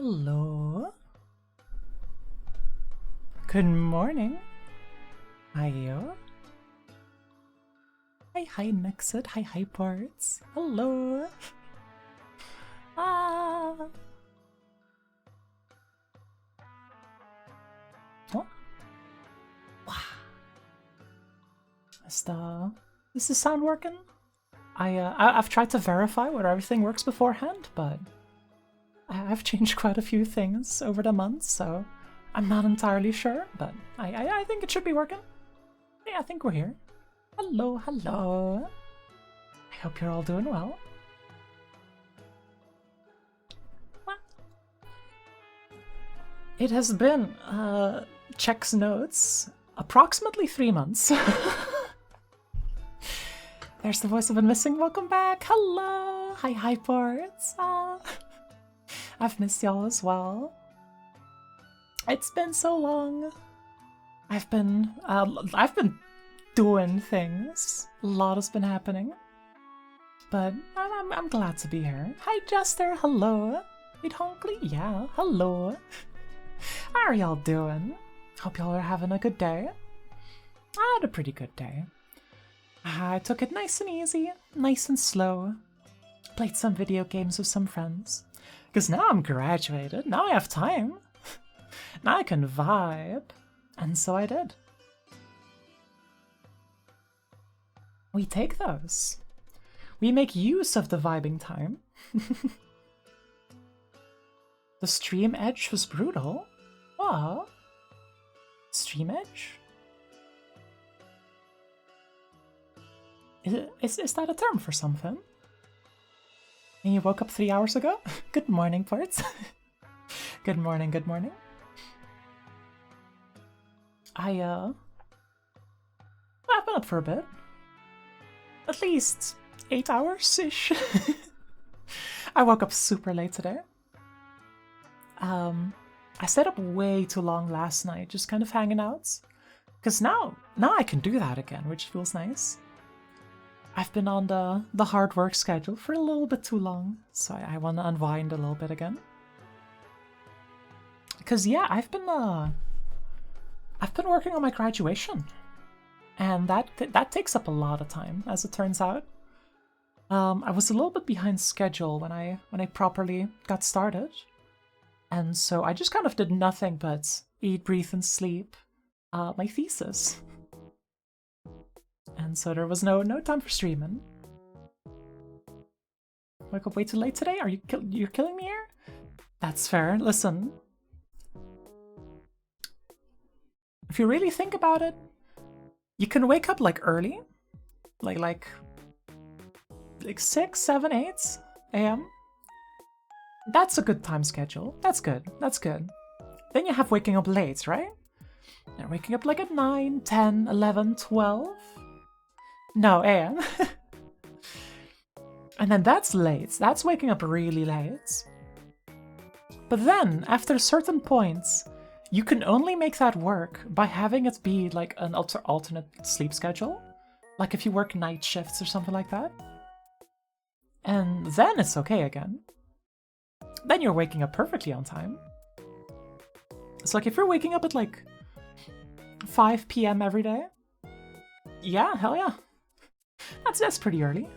Hello. Good morning. Hiyo. Hi Nexit. Hi Parts. Hello. Ah. What? Wow. Is the sound working? I've tried to verify whether everything works beforehand, but I've changed quite a few things over the months, so I'm not entirely sure, but I think it should be working. Yeah, I think we're here. Hello. I hope you're all doing well. It has been, checks notes, approximately 3 months. There's the voice I've been missing. Welcome back. Hello. Hi Parts. I've missed y'all as well. It's been so long. I've been doing things. A lot has been happening. But I'm glad to be here. Hi Jester, hello. Wait, Honkley, yeah, hello. How are y'all doing? Hope y'all are having a good day. I had a pretty good day. I took it nice and easy, nice and slow. Played some video games with some friends. Because now I'm graduated, now I have time. Now I can vibe. And so I did. We take those. We make use of the vibing time. The stream edge was brutal. What? Stream edge? Is that a term for something? And you woke up 3 hours ago? Good morning, Parts. Good morning. I've been up for a bit. At least 8 hours-ish. I woke up super late today. I stayed up way too long last night, just kind of hanging out. Because now I can do that again, which feels nice. I've been on the hard work schedule for a little bit too long, so I want to unwind a little bit again. Because yeah, I've been working on my graduation, and that takes up a lot of time, as it turns out. I was a little bit behind schedule when I properly got started, and so I just kind of did nothing but eat, breathe, and sleep my thesis. And so there was no time for streaming. Woke up way too late today? Are you're killing me here? That's fair. Listen, if you really think about it, you can wake up like early, like 6, 7, 8 a.m. That's a good time schedule. That's good. Then you have waking up late, right? And waking up like at 9, 10, 11, 12. No, a.m. And then that's late. That's waking up really late. But then, after certain points, you can only make that work by having it be like an alternate sleep schedule. Like if you work night shifts or something like that. And then it's okay again. Then you're waking up perfectly on time. It's like if you're waking up at like 5 p.m. every day, yeah, hell yeah. That's pretty early.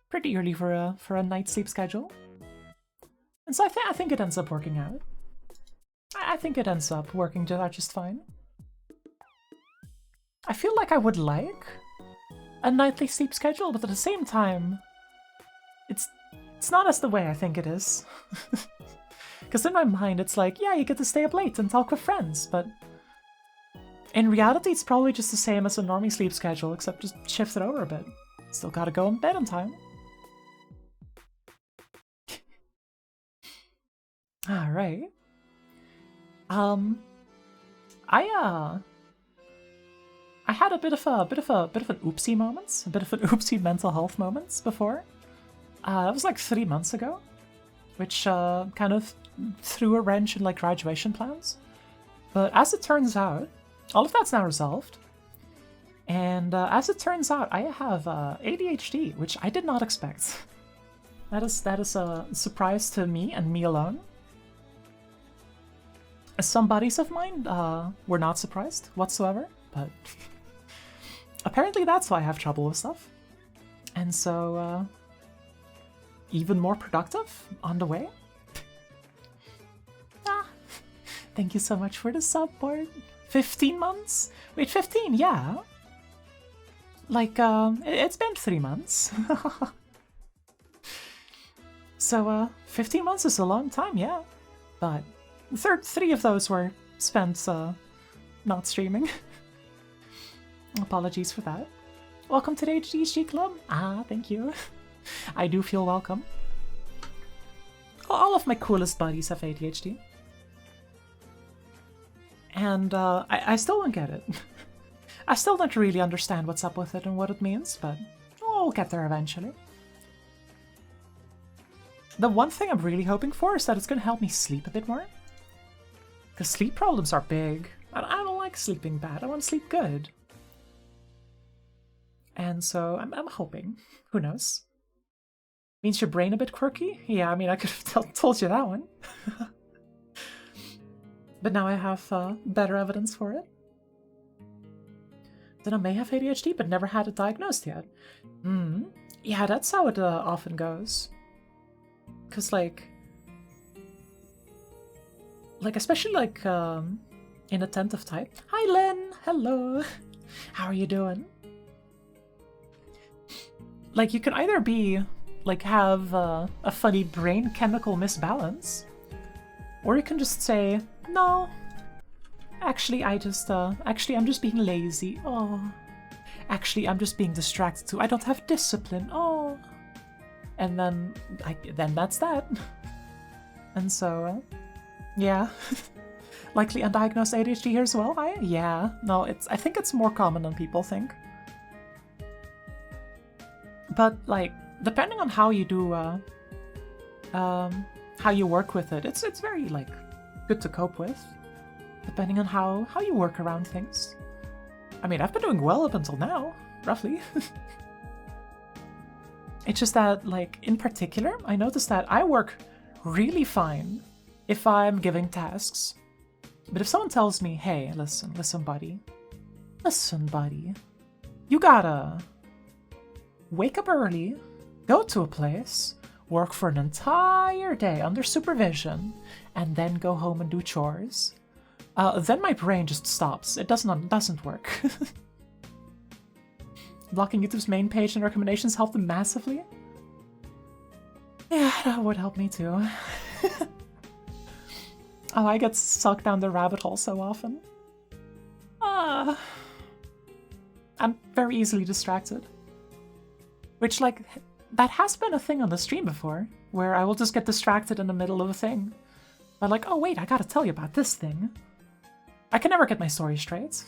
Pretty early for a night sleep schedule. And so I think it ends up working out. I think it ends up working just fine. I feel like I would like a nightly sleep schedule, but at the same time, it's not as the way I think it is. Because in my mind, it's like, yeah, you get to stay up late and talk with friends, but in reality, it's probably just the same as a normie sleep schedule, except just shifted over a bit. Still gotta go in bed on time. Alright. I had a bit of an oopsie moment, a bit of an oopsie mental health moments before. That was like 3 months ago, which kind of threw a wrench in like graduation plans. But as it turns out, all of that's now resolved. And as it turns out, I have ADHD, which I did not expect. That is a surprise to me and me alone. Some buddies of mine were not surprised whatsoever, but apparently that's why I have trouble with stuff. And so, even more productive on the way. Thank you so much for the support. 15 months? Wait, 15, yeah. Like, it's been 3 months. So, 15 months is a long time, yeah. But 3 of those were spent, not streaming. Apologies for that. Welcome to the HDG Club. Thank you. I do feel welcome. All of my coolest buddies have ADHD. And, I still don't get it. I still don't really understand what's up with it and what it means, but we'll get there eventually. The one thing I'm really hoping for is that it's gonna help me sleep a bit more. Because sleep problems are big. I don't like sleeping bad, I want to sleep good. And so I'm hoping. Who knows? Means your brain a bit quirky? Yeah, I mean, I could have told you that one. But now I have better evidence for it. Then I may have ADHD, but never had it diagnosed yet. Yeah, that's how it often goes. Because, like, especially, like, inattentive type. Hi, Lynn! Hello! How are you doing? Like, you can either be, like, have a funny brain chemical misbalance, or you can just say, no, actually, I'm just being lazy. Oh, actually, I'm just being distracted too. I don't have discipline. Oh, and then that's that. And so, yeah, likely undiagnosed ADHD here as well. Yeah, no, I think it's more common than people think. But like, depending on how you do, how you work with it, it's very like good to cope with. Depending on how you work around things. I mean, I've been doing well up until now, roughly. It's just that, like, in particular, I noticed that I work really fine if I'm giving tasks. But if someone tells me, hey, listen, buddy. Listen, buddy. You gotta wake up early, go to a place, work for an entire day under supervision, and then go home and do chores. Then my brain just stops. It doesn't work. Blocking YouTube's main page and recommendations helped them massively. Yeah, that would help me too. Oh, I get sucked down the rabbit hole so often. I'm very easily distracted. Which, like, that has been a thing on the stream before, where I will just get distracted in the middle of a thing. I'm like, oh wait, I gotta tell you about this thing. I can never get my story straight.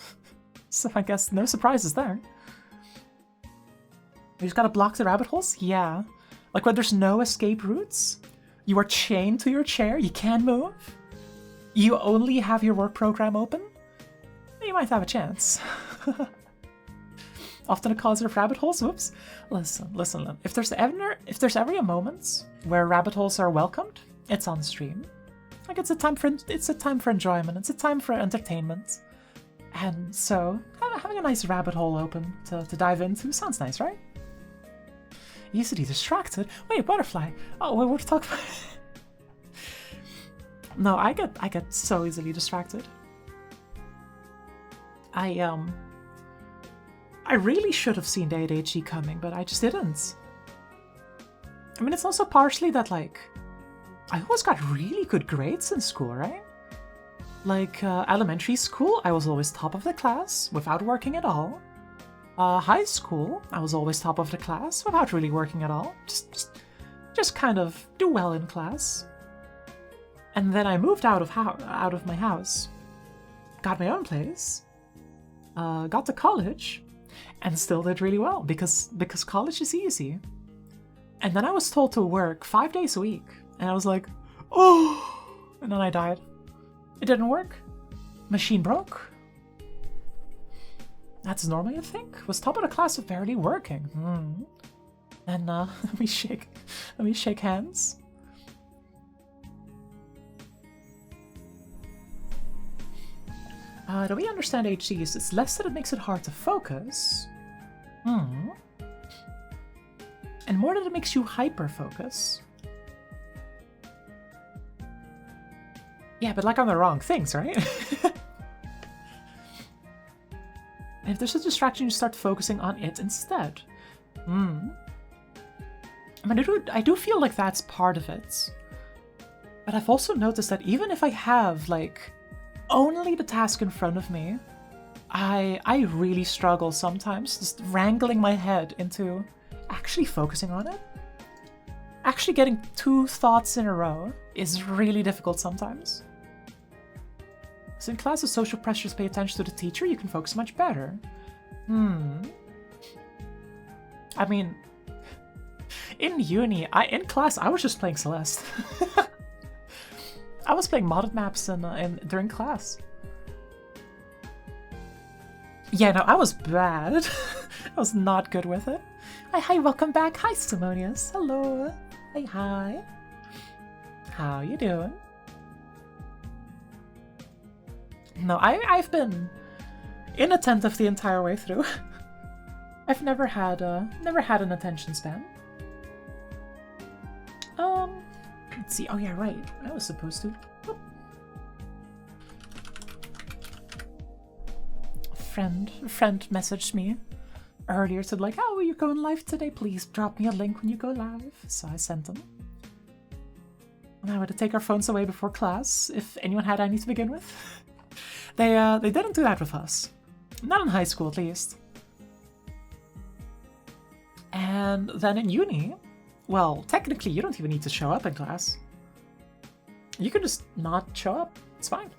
So I guess no surprises there. You just gotta block the rabbit holes? Yeah. Like when there's no escape routes, you are chained to your chair, you can't move, you only have your work program open, you might have a chance. Often a cause of rabbit holes? Whoops. Listen. If there's ever a moment where rabbit holes are welcomed, it's on stream. Like it's a time for enjoyment, it's a time for entertainment. And so having a nice rabbit hole open to dive into sounds nice, right? Easily distracted? Wait, butterfly. Oh, what were we talking about? No, I get so easily distracted. I really should have seen the ADHD coming, but I just didn't. I mean, it's also partially that, like, I always got really good grades in school, right? Like, elementary school, I was always top of the class without working at all. High school, I was always top of the class without really working at all. Just kind of do well in class. And then I moved out of my house, got my own place, got to college, and still did really well because college is easy. And then I was told to work 5 days a week, and I was like, oh, and then I died. It didn't work. Machine broke. That's normally a thing. Was top of the class of barely working. And let me shake hands. Do we understand HCs? It's less that it makes it hard to focus. And more that it makes you hyper-focus. Yeah, but like on the wrong things, right? And if there's a distraction, you start focusing on it instead. I mean, I do feel like that's part of it. But I've also noticed that even if I have, like, only the task in front of me, I really struggle sometimes just wrangling my head into actually focusing on it. Actually getting 2 thoughts in a row is really difficult sometimes. So in class, the social pressures pay attention to the teacher, you can focus much better. I mean, in uni, in class, I was just playing Celeste. I was playing modded maps during class. Yeah, no, I was bad. I was not good with it. Hi, welcome back. Hi, Simonius. Hello. Hey, hi. How you doing? No, I've been inattentive the entire way through. I've never had an attention span. Let's see. Oh yeah, right. I was supposed to. Oh. A friend messaged me earlier, said like, "Oh, you're going live today? Please drop me a link when you go live." So I sent them. And I had to take our phones away before class if anyone had any to begin with. They didn't do that with us. Not in high school, at least. And then in uni, well, technically you don't even need to show up in class. You can just not show up. It's fine.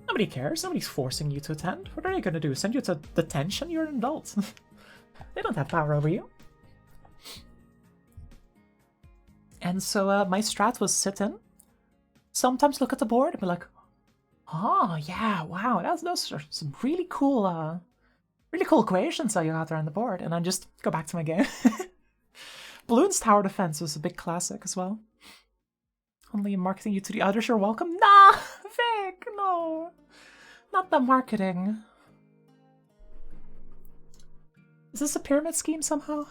Nobody cares. Nobody's forcing you to attend. What are they going to do? Send you to detention? You're an adult. They don't have power over you. And so my strat was sit in, sometimes look at the board and be like, oh, yeah, wow, those are some really cool equations that you got there on the board. And then just go back to my game. Bloons Tower Defense was a big classic as well. Only marketing you to the others, you're welcome. Nah, Vic, no. Not the marketing. Is this a pyramid scheme somehow?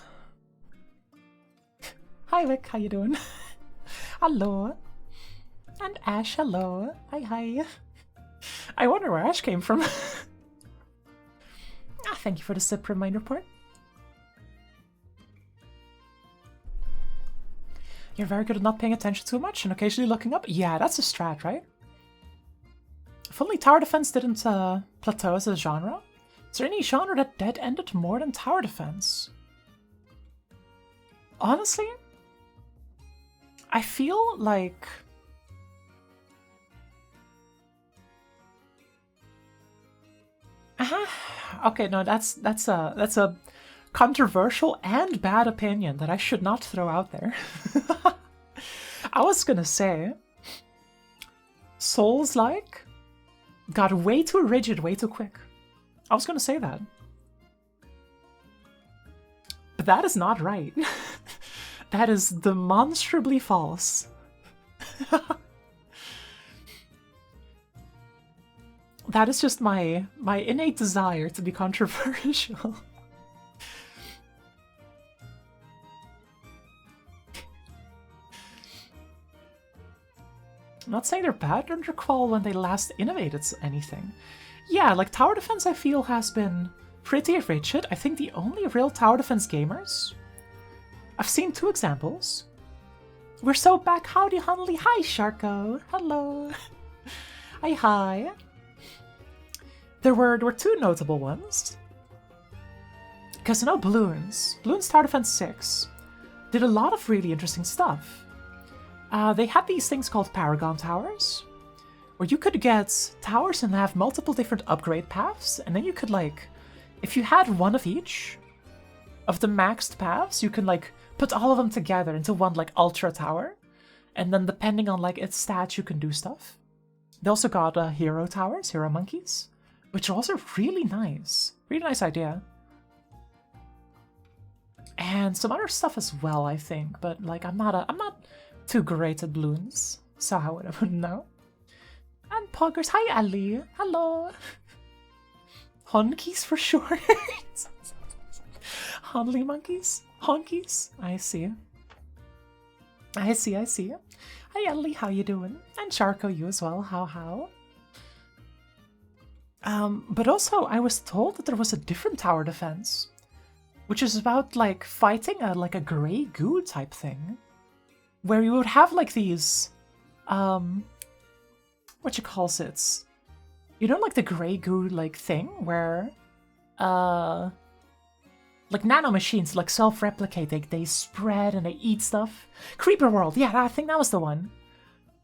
Hi Vic, how you doing? Hello. And Ash, hello. Hi. I wonder where Ash came from. Thank you for the SIP reminder report. You're very good at not paying attention too much and occasionally looking up. Yeah, that's a strat, right? If only Tower Defense didn't plateau as a genre. Is there any genre that dead-ended more than Tower Defense? Honestly, I feel like... Okay, no, that's a controversial and bad opinion that I should not throw out there. I was gonna say, Souls-like got way too rigid, way too quick. I was gonna say that. But that is not right. That is demonstrably false. That is just my innate desire to be controversial. I'm not saying they're bad or underqual when they last innovated anything. Yeah, like Tower Defense I feel has been pretty rigid. I think the only real Tower Defense gamers... I've seen 2 examples. We're so back, howdy Hunley, hi Sharko, hello. Hi. There were 2 notable ones. Because Bloons Tower Defense 6 did a lot of really interesting stuff. They had these things called Paragon Towers, where you could get towers and have multiple different upgrade paths, and then you could, like, if you had one of each of the maxed paths, you can, like, put all of them together into one, like, ultra tower, and then depending on, like, its stats, you can do stuff. They also got hero towers, hero monkeys, which are also really nice. Really nice idea. And some other stuff as well, I think. But like, I'm not too great at balloons, so I wouldn't know. And Poggers, hi Ali, hello. Honkies for short. Honly monkeys, honkies. I see. I see. Hi Ali, how you doing? And Charco, you as well. How? But also, I was told that there was a different tower defense, which is about like fighting like a grey goo type thing, where you would have like these, what you calls it? You know, like the grey goo like thing where, like nano machines like self-replicate, they spread and they eat stuff. Creeper World, yeah, I think that was the one.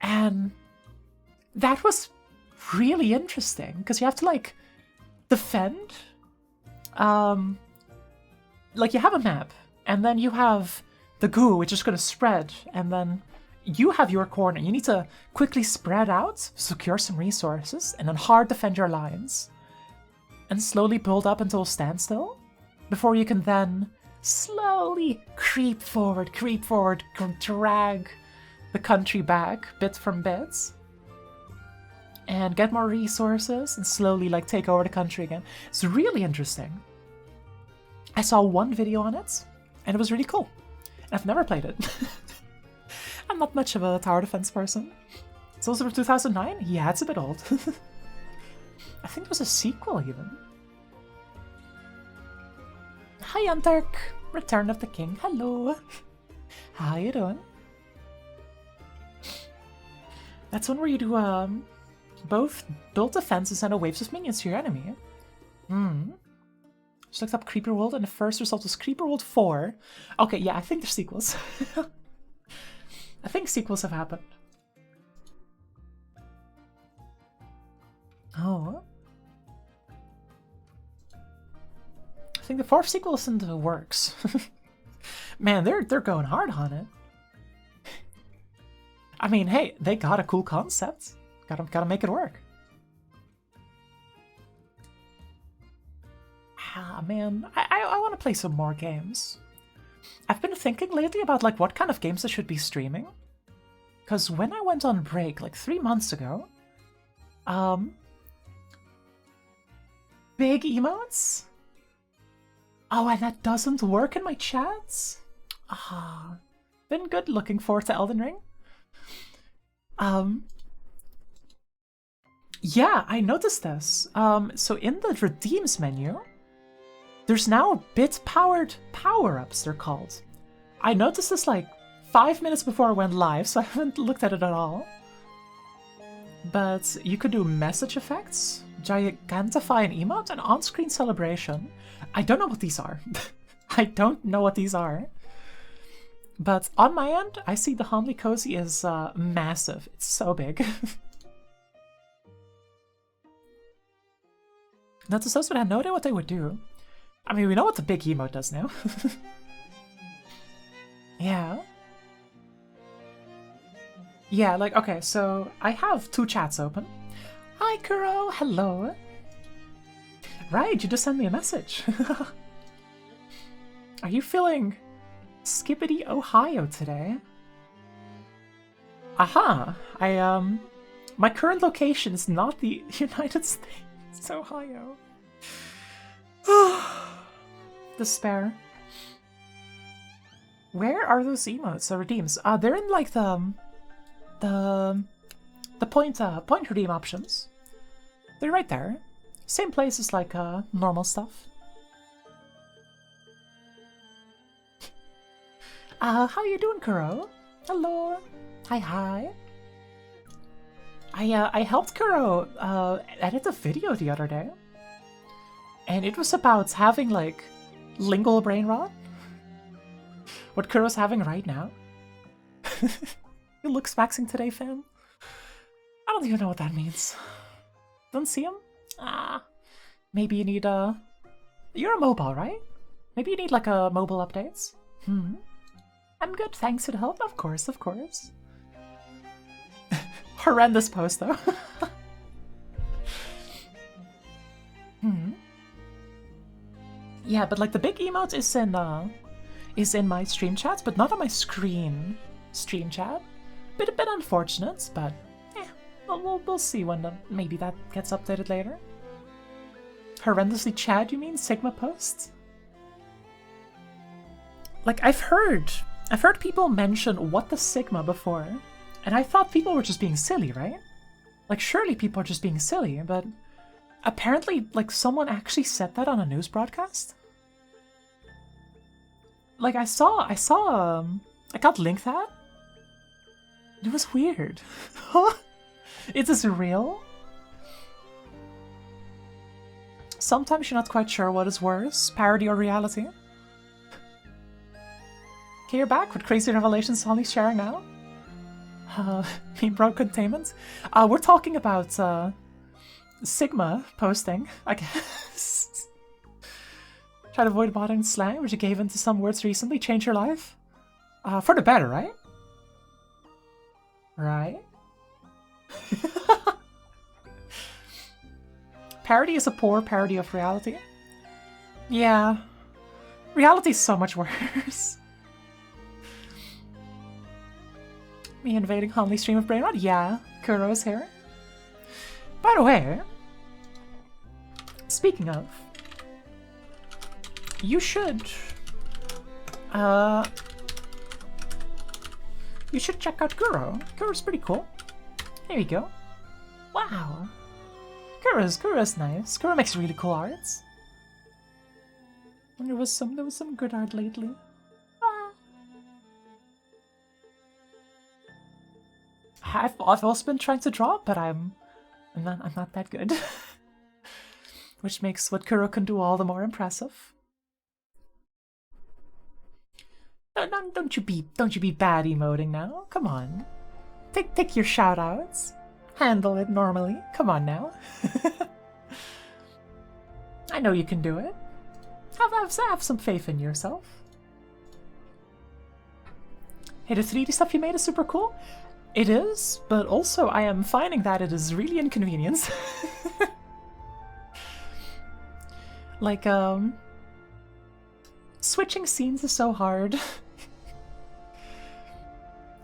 And that was really interesting because you have to like defend. Like you have a map, and then you have the goo, which is going to spread, and then you have your corner. You need to quickly spread out, secure some resources, and then hard defend your lines, and slowly build up until a standstill, before you can then slowly creep forward, drag the country back bit from bit, and get more resources, and slowly like take over the country again. It's really interesting. I saw one video on it, and it was really cool. I've never played it. I'm not much of a tower defense person. It's also from 2009? Yeah, it's a bit old. I think there was a sequel even. Hi Antark, Return of the King, hello. How you doing? That's one where you do both build defenses and a waves of minions to your enemy. Just looked up Creeper World, and the first result was Creeper World 4. Okay, yeah, I think there's sequels. I think sequels have happened. Oh. I think the fourth sequel is in the works. Man, they're going hard on it. I mean, hey, they got a cool concept. Gotta make it work. Ah, man, I want to play some more games. I've been thinking lately about like what kind of games I should be streaming. Because when I went on break like 3 months ago, big emotes? Oh, and that doesn't work in my chats? Ah, been good, looking forward to Elden Ring. Yeah, I noticed this. So in the redeems menu, there's now bit-powered power-ups, they're called. I noticed this like 5 minutes before I went live, so I haven't looked at it at all. But you could do message effects, gigantify an emote, and on-screen celebration. I don't know what these are. I don't know what these are. But on my end, I see the Honly Cozy is massive. It's so big. Notice those, but I had no idea what they would do. I mean, we know what the big emote does now. Yeah. Yeah, like, okay, so I have 2 chats open. Hi, Kuro, hello. Right, you just sent me a message. Are you feeling Skippity Ohio today? Aha! My current location is not the United States, it's Ohio. Despair. Where are those emotes, the redeems? They're in like the point redeem options. They're right there. Same place as like normal stuff. How you doing, Kuro? Hello. Hi. I helped Kuro edit a video the other day. And it was about having like lingual brain rot. What Kuro's having right now. You looks maxing today, fam? I don't even know what that means. Don't see him? Maybe you need You're a mobile, right? Maybe you need like a mobile updates? I'm good, thanks for the help. Of course. Horrendous post, though. Yeah, but like the big emote is in is in my stream chats, but not on my screen stream chat. A bit unfortunate, but yeah, we'll see when maybe that gets updated later. Horrendously Chad, you mean? Sigma posts? Like, I've heard people mention what the Sigma before, and I thought people were just being silly, right? Like, surely people are just being silly, but apparently, like, someone actually said that on a news broadcast? Like, I got linked that. It was weird. Huh? Is this real? Sometimes you're not quite sure what is worse, parody or reality. Okay, you're back with crazy revelations only sharing now. Meme bro containment. We're talking about Sigma posting, I guess. Try to avoid modern slang, which you gave into some words recently. Change your life? For the better, right? Right? Parody is a poor parody of reality. Yeah. Reality's so much worse. Me invading Hunley's stream of Brainrot? Yeah, Kuro's here. By the way, speaking of, you should check out Kuro. Kuro's pretty cool. There you go. Wow. Kuro's nice. Kuro makes really cool arts. And there was some good art lately. I've also been trying to draw, but I'm not that good. Which makes what Kuro can do all the more impressive. Don't you be bad emoting now. Come on. Take your shout outs. Handle it normally. Come on now. I know you can do it. Have some faith in yourself. Hey, the 3D stuff you made is super cool. It is, but also I am finding that it is really inconvenient. Like, switching scenes is so hard.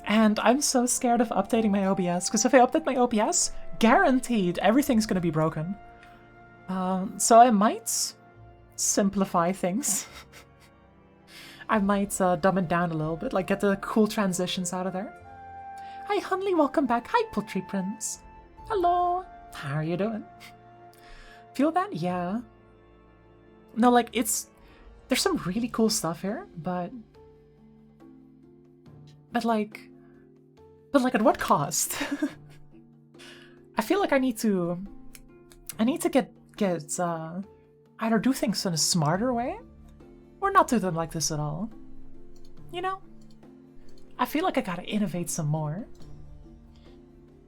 And I'm so scared of updating my OBS, because if I update my OBS, guaranteed everything's gonna be broken. So I might simplify things. I might dumb it down a little bit, like get the cool transitions out of there. Hi Hunley, welcome back. Hi Poultry Prince. Hello. How are you doing? Feel that? Yeah. No, like there's some really cool stuff here, but like at what cost? I feel like I need to get either do things in a smarter way or not do them like this at all. You know? I feel like I gotta innovate some more.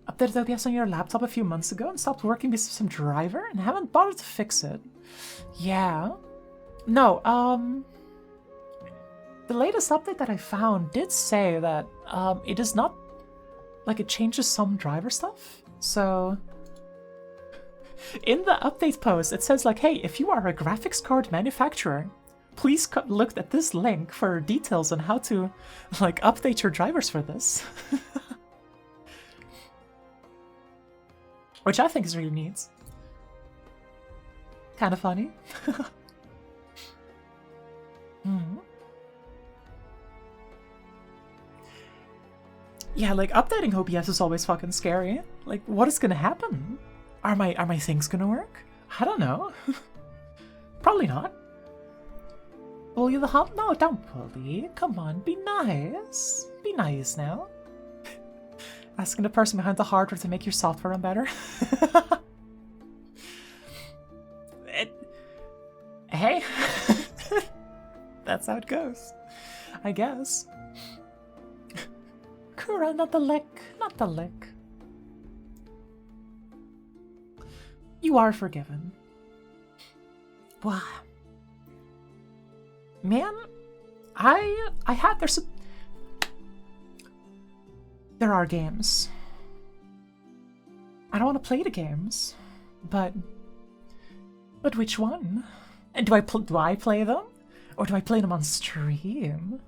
Updated OBS on your laptop a few months ago and stopped working because of some driver and haven't bothered to fix it. Yeah. No, the latest update that I found did say that it is not like it changes some driver stuff. So in the update post it says like, hey, if you are a graphics card manufacturer, please look at this link for details on how to like update your drivers for this. Which I think is really neat. Kind of funny. Yeah, like updating OBS is always fucking scary. Like, what is gonna happen? Are my things gonna work? I don't know. Probably not. Bully the hot? No, don't bully. Come on, be nice. Be nice now. Asking the person behind the hardware to make your software run better. Hey. That's how it goes. I guess. Kuro, not the lick. Not the lick. You are forgiven. Wow. Man, there are games. I don't want to play the games, but which one? And do I play them? Or do I play them on stream?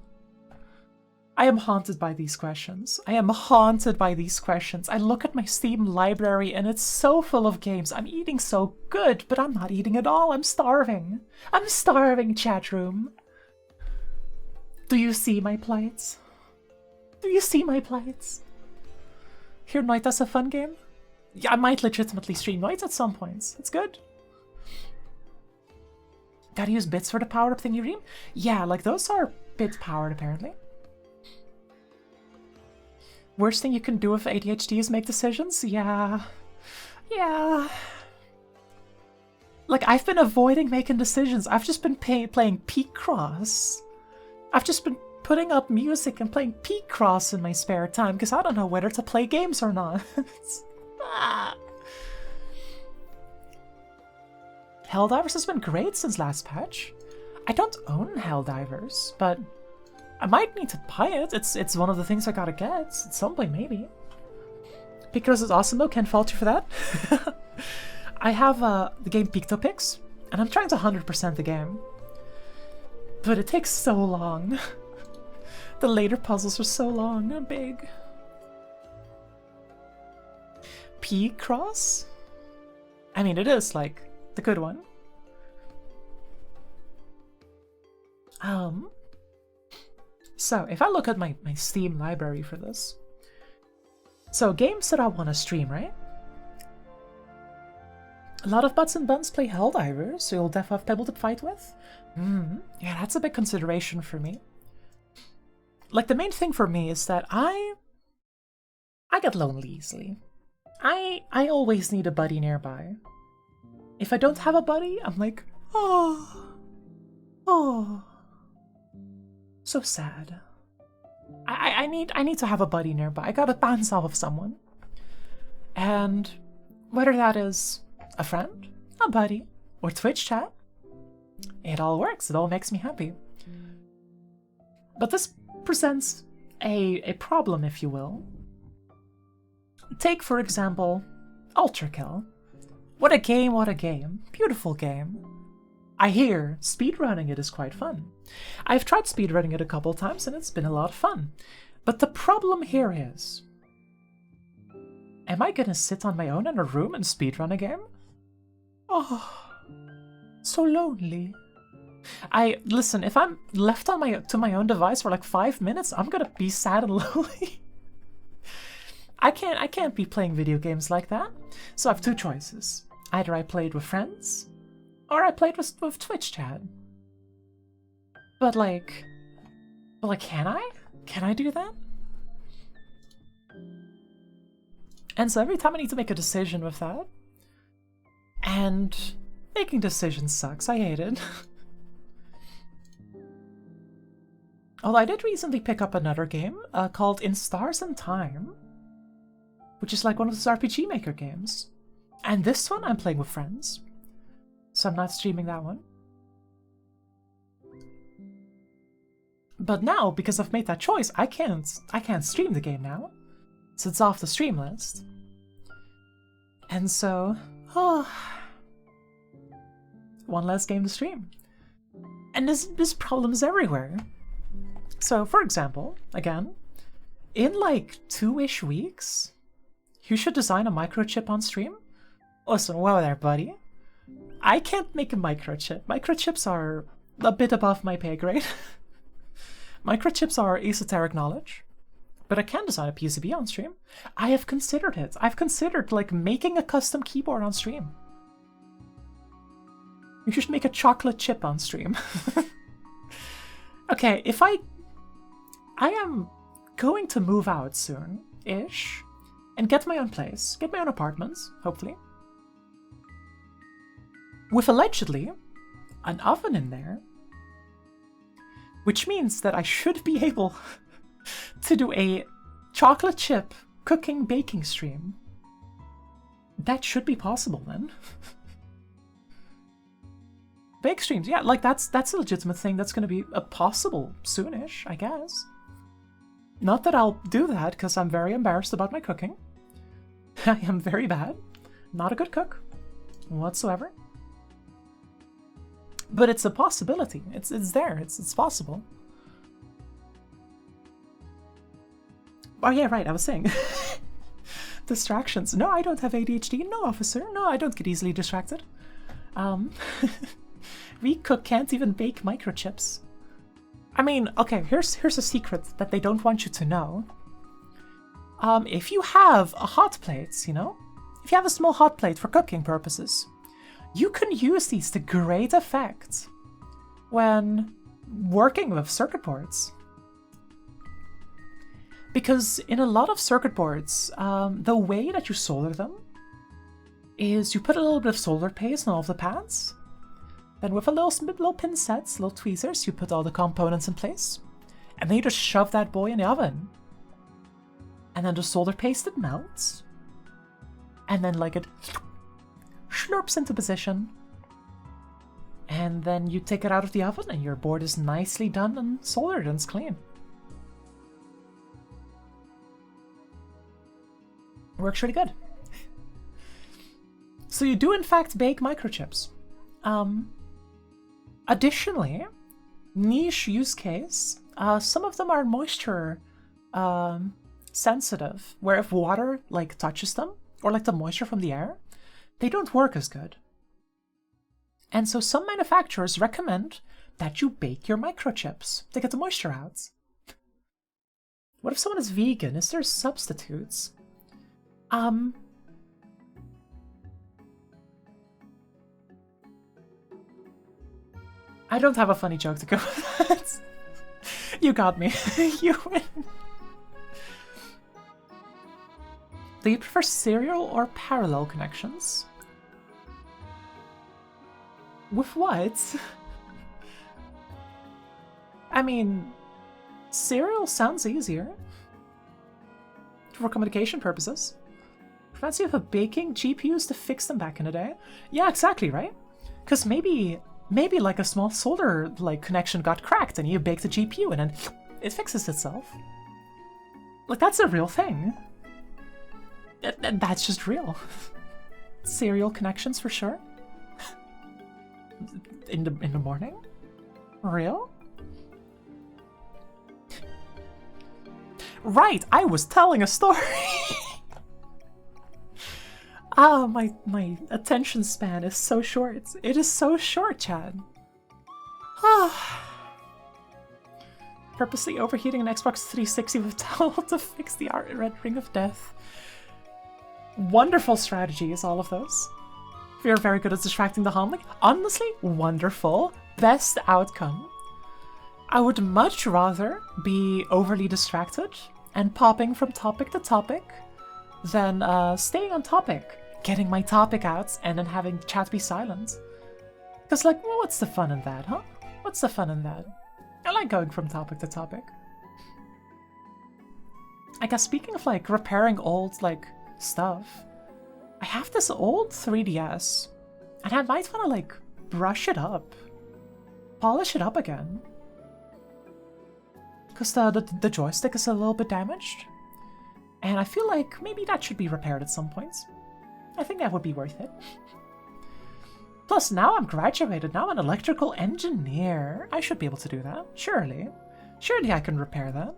I am haunted by these questions. I am haunted by these questions. I look at my Steam library and it's so full of games. I'm eating so good, but I'm not eating at all. I'm starving. I'm starving, chat room. Do you see my plight? Do you see my plight? Here, Noita's a fun game? Yeah, I might legitimately stream Noita at some points. It's good. Gotta use bits for the power-up thingy ream? Yeah, like those are bit-powered apparently. Worst thing you can do with ADHD is make decisions? Yeah. Yeah. Like, I've been avoiding making decisions. I've just been playing Picross. I've just been putting up music and playing Picross in my spare time because I don't know whether to play games or not. Helldivers has been great since last patch. I don't own Helldivers, but I might need to buy it. It's one of the things I gotta get at some point, maybe. Picross is awesome though, can't fault you for that. I have the game Pictopix, and I'm trying to 100% the game. But it takes so long. The later puzzles are so long and big. Picross? I mean, it is, like, the good one. So, if I look at my Steam library for this. So, games that I want to stream, right? A lot of butts and buns play Helldivers, so you'll definitely have Pebble to fight with. Yeah, that's a big consideration for me. Like, the main thing for me is that I get lonely easily. I always need a buddy nearby. If I don't have a buddy, I'm like, oh, so sad. I need to have a buddy nearby. I gotta bounce off of someone. And whether that is a friend, a buddy, or Twitch chat, it all works. It all makes me happy. But this presents a problem, if you will. Take, for example, Ultra Kill. What a game, what a game. Beautiful game. I hear speedrunning it is quite fun. I've tried speedrunning it a couple times and it's been a lot of fun. But the problem here is, am I gonna sit on my own in a room and speedrun a game? Oh, so lonely. Listen, if I'm left on to my own device for like 5 minutes, I'm gonna be sad and lonely. I can't be playing video games like that. So I have two choices. Either I played with friends, or I played with Twitch chat. But like, can I? Can I do that? And so every time I need to make a decision with that, and making decisions sucks, I hate it. Although I did recently pick up another game called In Stars and Time, which is like one of those RPG Maker games. And this one I'm playing with friends, so I'm not streaming that one. But now, because I've made that choice, I can't stream the game now, so it's off the stream list. And so, one less game to stream. And this problem is everywhere. So, for example, again, in like 2-ish weeks, you should design a microchip on stream. Listen, whoa there, buddy. I can't make a microchip. Microchips are a bit above my pay grade. Microchips are esoteric knowledge. But I can design a PCB on stream. I have considered it. I've considered, like, making a custom keyboard on stream. You should make a chocolate chip on stream. Okay, if I am going to move out soon-ish, and get my own place, get my own apartment, hopefully. With allegedly an oven in there, which means that I should be able to do a chocolate chip cooking baking stream. That should be possible then. Bake streams, yeah, like that's a legitimate thing that's gonna be possible soonish, I guess. Not that I'll do that, because I'm very embarrassed about my cooking. I am very bad. Not a good cook whatsoever. But it's a possibility. It's there. It's possible. Oh yeah, right. I was saying distractions. No, I don't have ADHD. No, officer. No, I don't get easily distracted. Recook can't even bake microchips. I mean, okay. Here's a secret that they don't want you to know. If you have a hot plate, you know, if you have a small hot plate for cooking purposes, you can use these to great effect when working with circuit boards. Because in a lot of circuit boards, the way that you solder them is you put a little bit of solder paste on all of the pads. Then with a little pin sets, little tweezers, you put all the components in place. And then you just shove that boy in the oven. And then the solder paste, it melts. And then like it slurps into position. And then you take it out of the oven and your board is nicely done and soldered and it's clean. Works really good. So you do in fact bake microchips. Additionally, niche use case, some of them are moisture sensitive, where if water like touches them, or like the moisture from the air, they don't work as good. And so some manufacturers recommend that you bake your microchips to get the moisture out. What if someone is vegan? Is there substitutes? I don't have a funny joke to go with that. You got me. You win. Do you prefer serial or parallel connections? With what? I mean, serial sounds easier. For communication purposes. Fancy with a baking GPUs to fix them back in the day? Yeah, exactly, right? Because maybe like a small solder like connection got cracked and you bake the GPU and then it fixes itself. Like that's a real thing. That's just real. Serial connections for sure. In the morning? Real? Right, I was telling a story. Ah, my attention span is so short. It is so short, Chad. Ah. Purposely overheating an Xbox 360 with towel to fix the red ring of death. Wonderful strategies, all of those. You're very good at distracting the Homely. Honestly, wonderful. Best outcome. I would much rather be overly distracted and popping from topic to topic than staying on topic, getting my topic out, and then having chat be silent. Because, like, well, what's the fun in that, huh? What's the fun in that? I like going from topic to topic. I guess speaking of, like, repairing old, like, stuff, I have this old 3DS, and I might want to, like, brush it up. Polish it up again. Because the joystick is a little bit damaged. And I feel like maybe that should be repaired at some point. I think that would be worth it. Plus, now I'm graduated. Now I'm an electrical engineer. I should be able to do that. Surely. Surely I can repair that.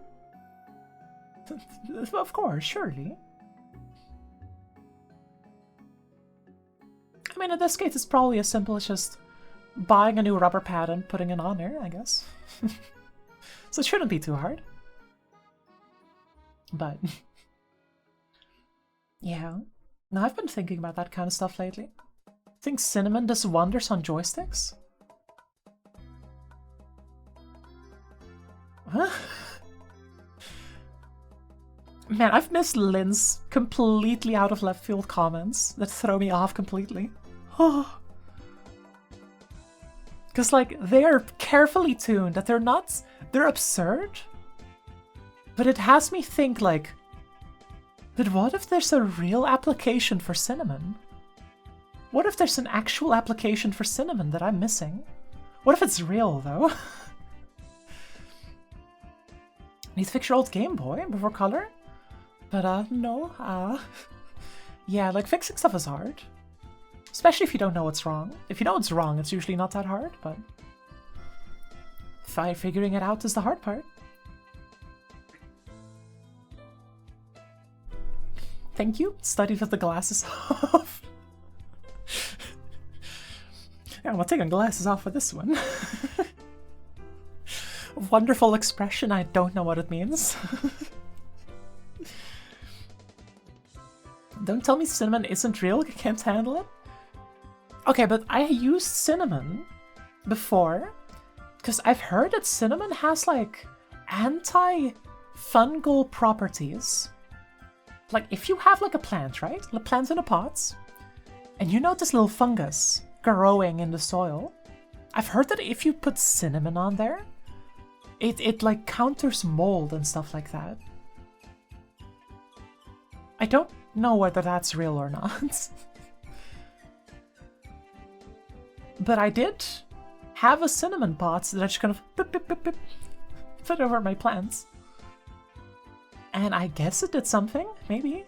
Of course, surely. I mean, in this case, it's probably as simple as just buying a new rubber pad and putting it on there, I guess. So it shouldn't be too hard. But yeah. No, I've been thinking about that kind of stuff lately. I think Cinnamon does wonders on joysticks. Huh? Man, I've missed Lynn's completely out of left field comments that throw me off completely. Because, like, they're carefully tuned, that they're absurd. But it has me think, like, but what if there's a real application for Cinnamon? What if there's an actual application for Cinnamon that I'm missing? What if it's real, though? Need to fix your old Game Boy before color? But, no, yeah, like, fixing stuff is hard. Especially if you don't know what's wrong. If you know what's wrong, it's usually not that hard, but figuring it out is the hard part. Thank you. Studied with the glasses off. Yeah, I'm taking glasses off for this one. Wonderful expression, I don't know what it means. Don't tell me cinnamon isn't real, I can't handle it. Okay, but I used cinnamon before, because I've heard that cinnamon has like anti-fungal properties. Like if you have like a plant, right? A plant in a pot, and you notice little fungus growing in the soil. I've heard that if you put cinnamon on there, it like counters mold and stuff like that. I don't know whether that's real or not. But I did have a cinnamon pot that I just kind of put over my plants. And I guess it did something, maybe.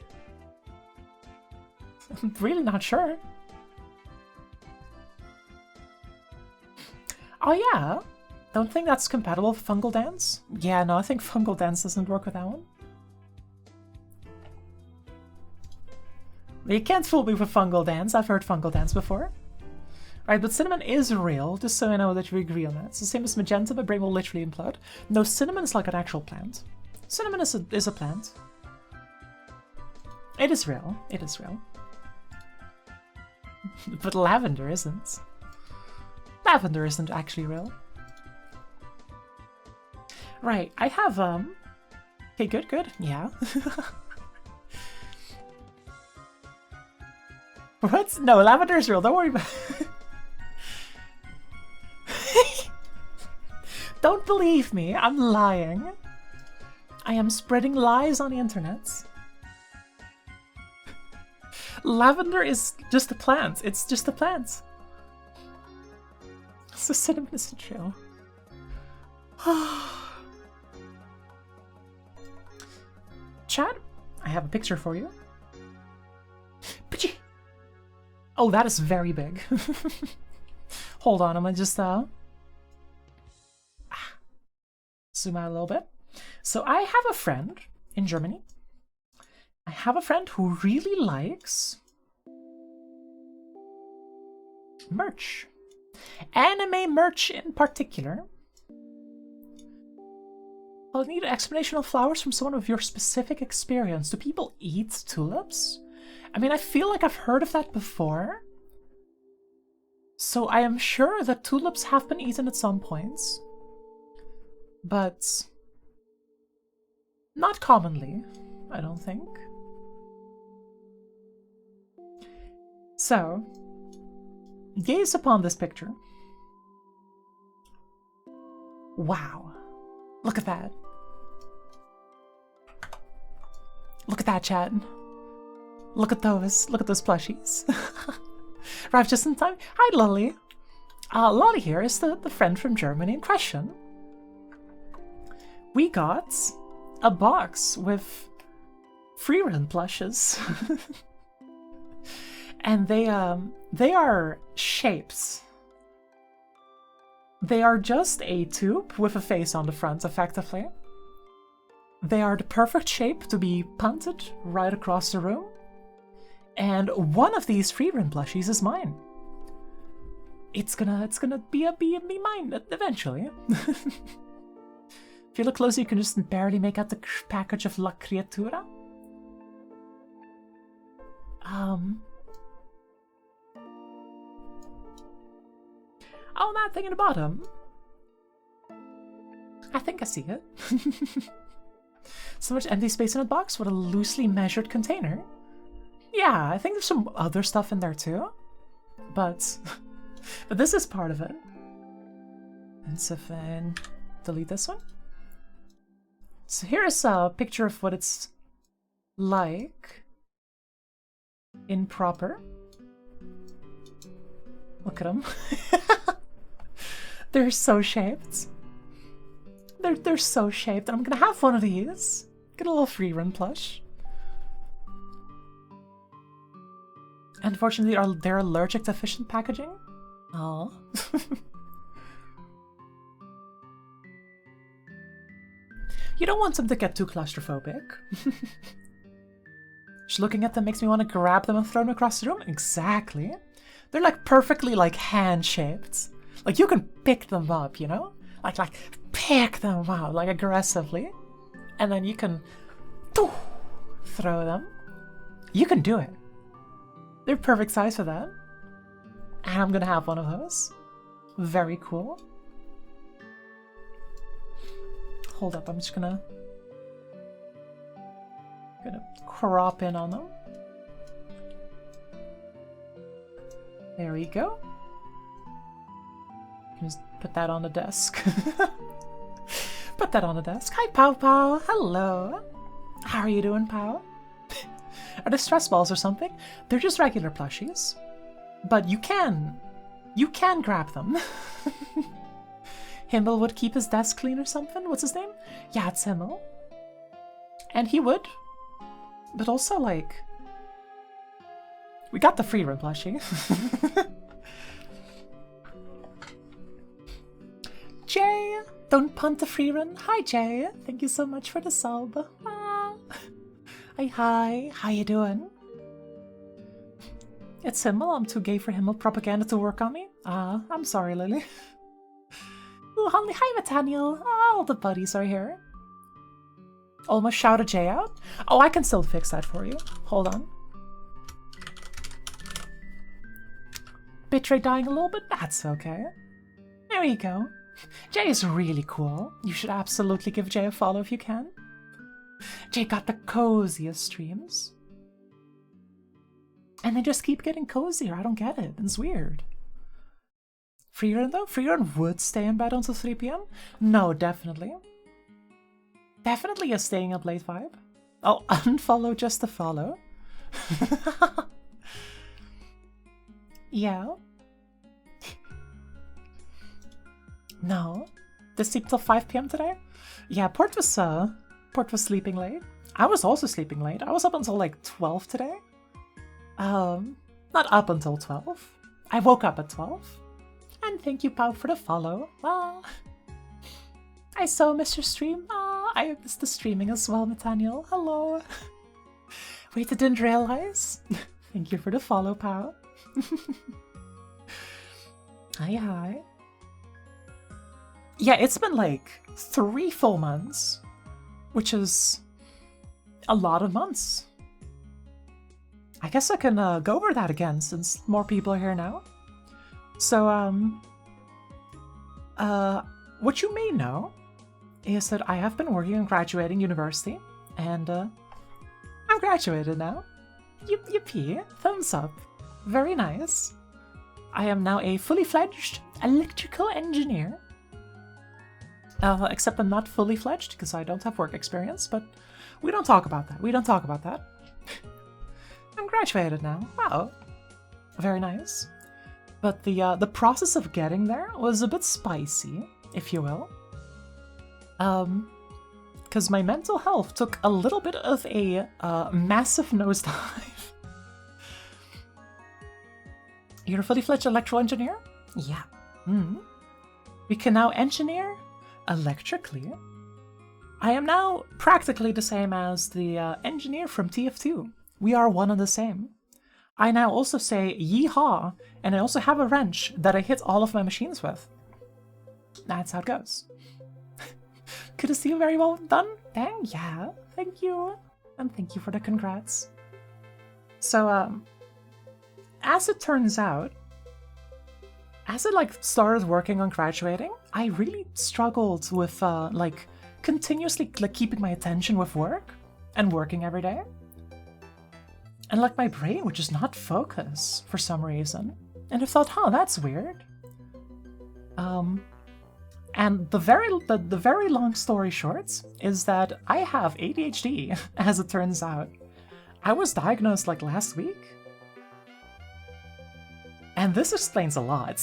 I'm really not sure. Oh yeah, don't think that's compatible with Fungal Dance? Yeah, no, I think Fungal Dance doesn't work with that one. You can't fool me with Fungal Dance, I've heard Fungal Dance before. Right, but cinnamon is real, just so I know that we agree on that. It's the same as magenta, my brain will literally implode. No, cinnamon is like an actual plant. Cinnamon is a plant. It is real, it is real. But lavender isn't. Lavender isn't actually real. Right, I have, okay, good, yeah. What? No, lavender is real, don't worry about it. Don't believe me, I'm lying. I am spreading lies on the internet. Lavender is just a plant, it's just a plant. So cinnamon isn't real. Chat, I have a picture for you. Oh, that is very big. Hold on, I'm gonna just zoom out a little bit. So I have a friend in Germany. I have a friend who really likes merch. Anime merch in particular. I'll need an explanation of flowers from someone with your specific experience. Do people eat tulips? I mean, I feel like I've heard of that before. So I am sure that tulips have been eaten at some points. But not commonly, I don't think. So, gaze upon this picture. Wow. Look at that. Look at that, chat. Look at those. Look at those plushies. Arrived just in time. Hi, Lolly. Lolly here is the friend from Germany in question. We got a box with Frieren plushes. And they are shapes. They are just a tube with a face on the front, effectively. They are the perfect shape to be punted right across the room. And one of these Frieren plushies is mine. It's gonna be mine eventually. If you look closer, you can just barely make out the package of La Criatura. Oh, that thing in the bottom. I think I see it. So much empty space in a box with a loosely measured container. Yeah, I think there's some other stuff in there too. But this is part of it. And so then delete this one. So here is a picture of what it's like in proper. Look at them. They're so shaped. They're so shaped, and I'm gonna have one of these. Get a little Frieren plush. Unfortunately, they're allergic to efficient packaging. Oh. You don't want them to get too claustrophobic. Just looking at them makes me want to grab them and throw them across the room. Exactly. They're like perfectly like hand-shaped. Like you can pick them up, you know? Like pick them up like aggressively. And then you can throw them. You can do it. They're perfect size for that. And I'm gonna have one of those. Very cool. Hold up, I'm just gonna crop in on them. There we go. Just put that on the desk. Put that on the desk. Hi, Pow Pow. Hello. How are you doing, Pow? Are they stress balls or something? They're just regular plushies. But you can grab them. Himmel would keep his desk clean or something? What's his name? Yeah, it's Himmel. And he would. But also, like... We got the Frieren plushie. Jay! Don't punt the Frieren. Hi, Jay. Thank you so much for the sub. Ah. Hi. How you doing? It's Himmel. I'm too gay for Himmel propaganda to work on me. Ah, I'm sorry, Lily. Ooh, hi, Nathaniel. All the buddies are here. Almost shouted Jay out. Oh, I can still fix that for you. Hold on. Bitrate dying a little bit? That's okay. There you go. Jay is really cool. You should absolutely give Jay a follow if you can. Jay got the coziest streams. And they just keep getting cozier. I don't get it. It's weird. Frieren though? Frieren would stay in bed until 3 PM? No, definitely. Definitely a staying up late vibe. Oh, unfollow just to follow. Yeah. No. Did sleep till 5 PM today? Yeah, Port was sleeping late. I was also sleeping late. I was up until like 12 today. Not up until 12. I woke up at 12. And thank you, Pau, for the follow. I so missed your stream. I missed the streaming as well, Nathaniel. Hello. Wait, I didn't realize. Thank you for the follow, Pau. Hi. Yeah, it's been like 3 full months, which is a lot of months. I guess I can go over that again since more people are here now. So, what you may know is that I have been working on graduating university, and I'm graduated now. Yippee, thumbs up. Very nice. I am now a fully fledged electrical engineer. Except I'm not fully fledged because I don't have work experience, but we don't talk about that. I'm graduated now. Wow. Very nice. But the process of getting there was a bit spicy, if you will. Because my mental health took a little bit of a massive nosedive. You're a fully fledged electrical engineer? Yeah. We can now engineer electrically. I am now practically the same as the engineer from TF2. We are one and the same. I now also say yeehaw, and I also have a wrench that I hit all of my machines with. That's how it goes. Could have seen very well done? Dang, yeah. Thank you. And thank you for the congrats. So, as it turns out, as I started working on graduating, I really struggled with continuously keeping my attention with work and working every day. And my brain would just not focus for some reason. And I thought, that's weird. And the very long story short is that I have ADHD, as it turns out. I was diagnosed last week. And this explains a lot.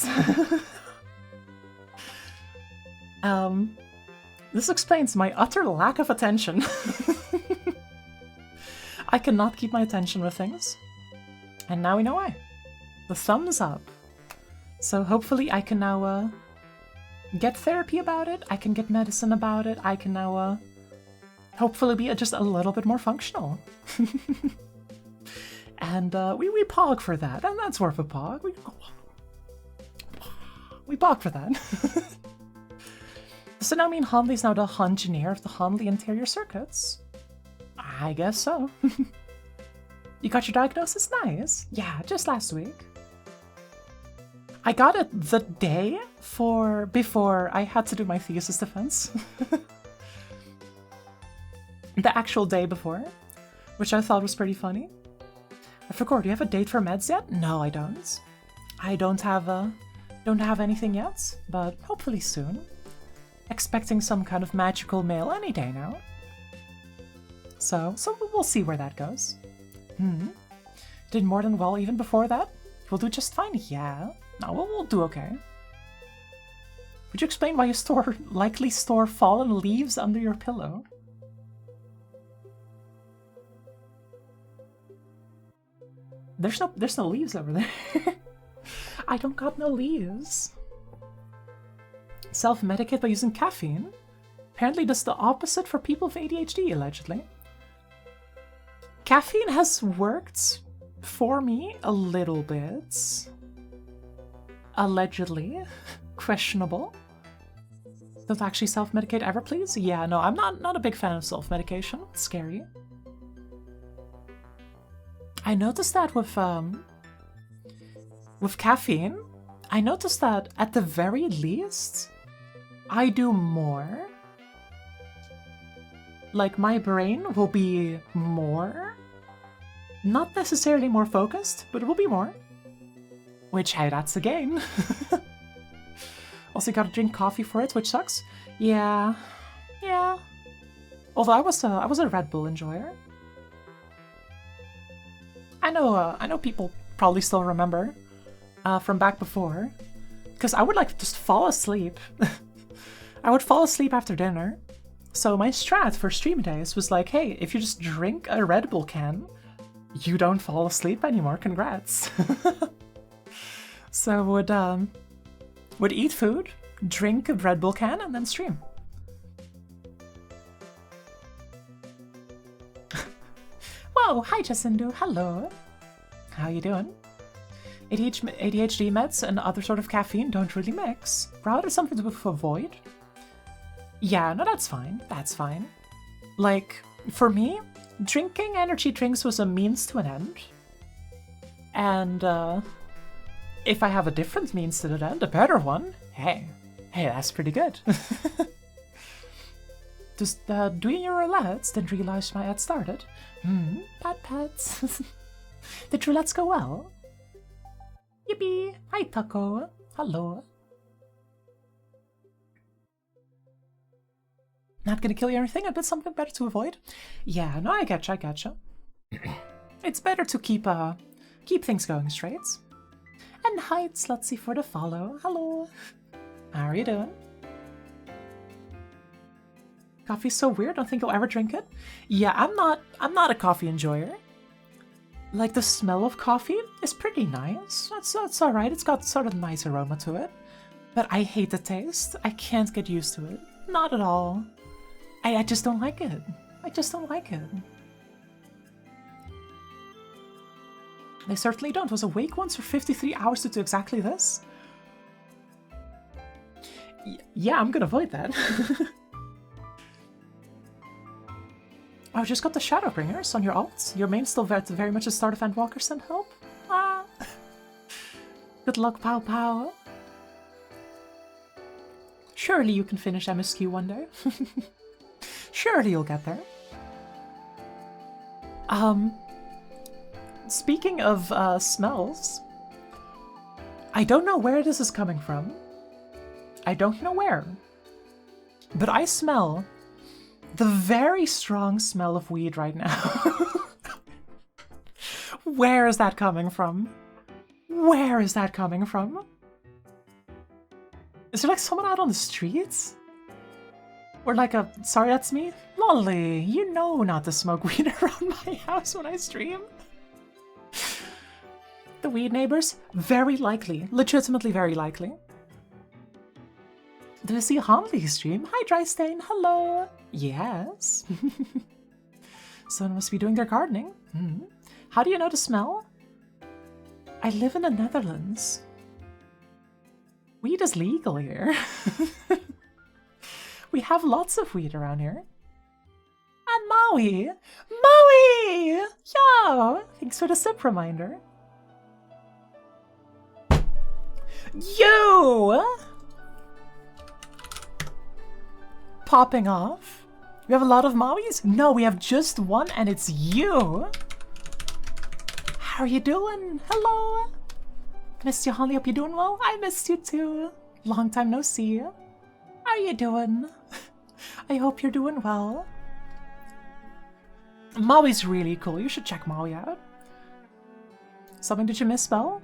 This explains my utter lack of attention. I cannot keep my attention with things. And now we know why. The thumbs up. So hopefully I can now get therapy about it, I can get medicine about it, I can now hopefully be just a little bit more functional. And we pog for that, and that's worth a pog. We pog for that. Does it now mean Hanli's now the engineer of the Hanli interior circuits? I guess so. You got your diagnosis? Nice. Yeah, just last week. I got it the day before I had to do my thesis defense. The actual day before, which I thought was pretty funny. I forgot, do you have a date for meds yet? No, I don't. I don't have anything yet, but hopefully soon. Expecting some kind of magical mail any day now. So we'll see where that goes. Did more than well even before that? We'll do just fine, yeah. No, we'll do okay. Would you explain why you likely store fallen leaves under your pillow? There's no leaves over there. I don't got no leaves. Self-medicate by using caffeine? Apparently does the opposite for people with ADHD, allegedly. Caffeine has worked for me a little bit. Allegedly. Questionable. Don't actually self-medicate ever, please? Yeah, no, I'm not a big fan of self-medication. It's scary. I noticed that with caffeine, I noticed that at the very least, I do more. Like, my brain will be more. Not necessarily more focused, but it will be more. Which, hey, that's the game. Also, you gotta drink coffee for it, which sucks. Yeah. Although I was a Red Bull enjoyer. I know people probably still remember from back before, because I would like just fall asleep. I would fall asleep after dinner. So my strat for stream days was like, hey, if you just drink a Red Bull can, you don't fall asleep anymore. Congrats. So would eat food, drink a Red Bull can, and then stream. Whoa, hi Jacindu, hello. How you doing? ADHD meds and other sort of caffeine don't really mix. Rather something to avoid. Yeah, no, that's fine. That's fine. Like, for me, drinking energy drinks was a means to an end. And, if I have a different means to the end, a better one, hey, that's pretty good. Just, doing your roulettes, then realized my ad started. Pats. Did roulettes go well? Yippee! Hi, Taco. Hello. Not gonna kill you or anything, but something better to avoid. Yeah, no, I getcha. It's better to keep things going straight. And hi, Slutsy for the follow. Hello. How are you doing? Coffee's so weird, don't think you'll ever drink it. Yeah, I'm not a coffee enjoyer. Like, the smell of coffee is pretty nice. That's alright, it's got sort of a nice aroma to it. But I hate the taste. I can't get used to it. Not at all. I just don't like it. I just don't like it. They certainly don't. Was awake once for 53 hours to do exactly this? Yeah, I'm gonna avoid that. Oh, I just got the Shadowbringers on your alt. Your main still very much a start of Endwalker, send help? Ah. Good luck, Pow Pow. Surely you can finish MSQ one day. Surely you'll get there. Speaking of smells, I don't know where this is coming from. I don't know where. But I smell the very strong smell of weed right now. Where is that coming from? Where is that coming from? Is there like someone out on the streets? Or like a, sorry that's me? Lolly, you know not to smoke weed around my house when I stream. The weed neighbors? Very likely. Legitimately very likely. Do I see Hanli stream? Hi, Drystain. Hello. Yes. Someone must be doing their gardening. How do you know the smell? I live in the Netherlands. Weed is legal here. We have lots of weed around here. And Maui! Maui! Yeah! Thanks for the sip reminder. You! Popping off. We have a lot of Mauis? No, we have just one and it's you! How are you doing? Hello! Missed you, Holly. Hope you're doing well. I missed you too. Long time no see. How are you doing? I hope you're doing well. Maui's really cool. You should check Maui out. Something did you misspell?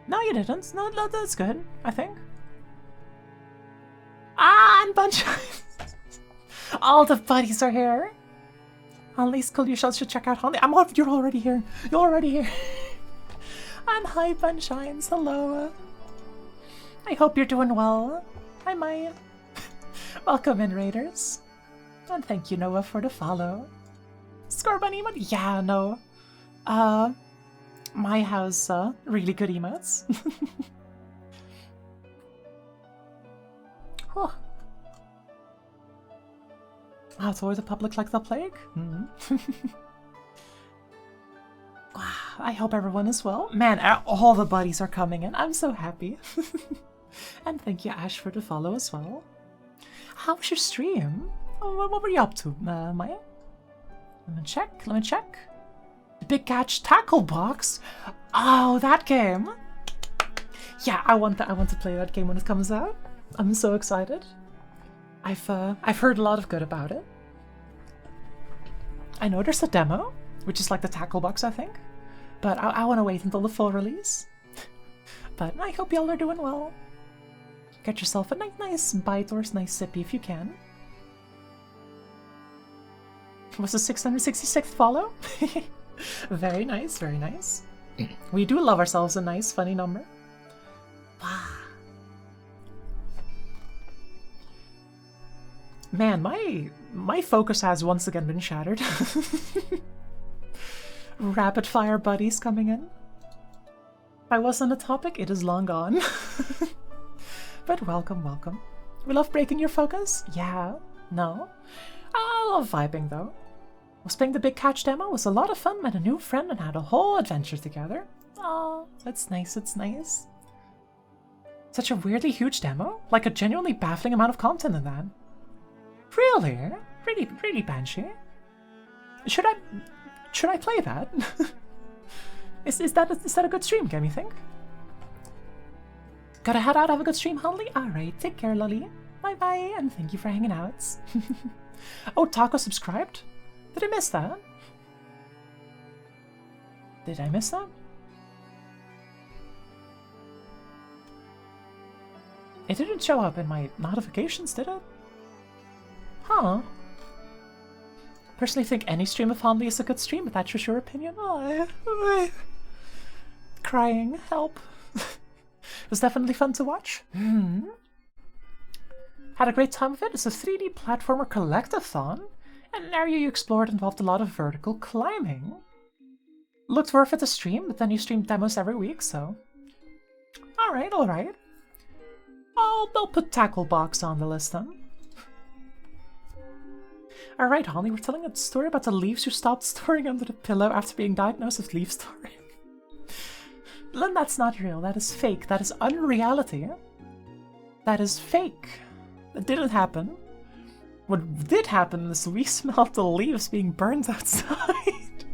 No, you didn't. No, that's good, I think. Ah, and Bunch. All the buddies are here. At least cool, you should check out Holly. You're already here. You're already here. And hi, Bunshines. Hello. I hope you're doing well. Hi, Maya. Welcome in, Raiders. And thank you, Noah, for the follow. Scorbunny emote? Yeah, no. My house, really good emotes. Huh. Oh, it's always a public like the plague? Wow, I hope everyone is well. Man, all the buddies are coming in. I'm so happy. And thank you, Ash, for the follow as well. How was your stream? Oh, what were you up to, Maya? Let me check. The Big Catch Tackle Box? Oh, that game! Yeah, I want to play that game when it comes out. I'm so excited. I've heard a lot of good about it. I know there's a demo, which is like the tackle box, I think. But I want to wait until the full release. But I hope y'all are doing well. Get yourself a nice bite or a nice sippy if you can. Was the 666th follow? Very nice, very nice. We do love ourselves a nice, funny number. Wow. Man, my focus has once again been shattered. Rapid fire buddies coming in. If I was on a topic, it is long gone. But welcome, welcome. We love breaking your focus? Yeah, no. I love vibing though. Was playing the Big Catch demo, was a lot of fun, met a new friend and had a whole adventure together. Oh, that's nice, it's nice. Such a weirdly huge demo? Like a genuinely baffling amount of content in that. Really? Really Banshee? Should I play that? Is that a good stream game, you think? Gotta head out, have a good stream, Holly? Alright, take care, Lolly. Bye bye, and thank you for hanging out. Oh, Taco subscribed? Did I miss that? Did I miss that? It didn't show up in my notifications, did it? Huh. Personally think any stream of Hanli is a good stream, but that's just your opinion. Oh, crying, help. It was definitely fun to watch. Had a great time with it. It's a 3D platformer collectathon, and an area you explored involved a lot of vertical climbing. Looked worth it to stream, but then you stream demos every week, so... Alright. I'll put Tackle Box on the list then. Alright, Holly, we're telling a story about the leaves you stopped storing under the pillow after being diagnosed with leaf storing. Then that's not real, that is fake, that is unreality. That is fake. That didn't happen. What did happen is we smelled the leaves being burned outside.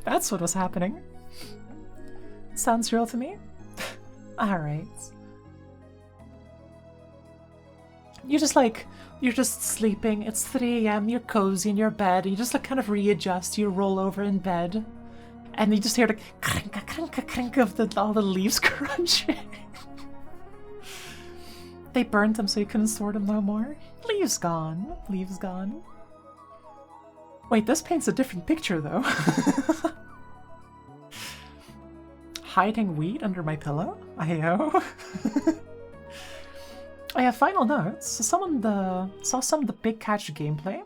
That's what was happening. Sounds real to me? Alright. You're just sleeping, it's 3 AM, you're cozy in your bed, and you just like kind of readjust, you roll over in bed, and you just hear the crink of all the leaves crunching. They burnt them so you couldn't store them no more. Leaves gone. Leaves gone. Wait, this paints a different picture, though. Hiding weed under my pillow? Ayo. I have final notes. Someone saw some of the Big Catch gameplay.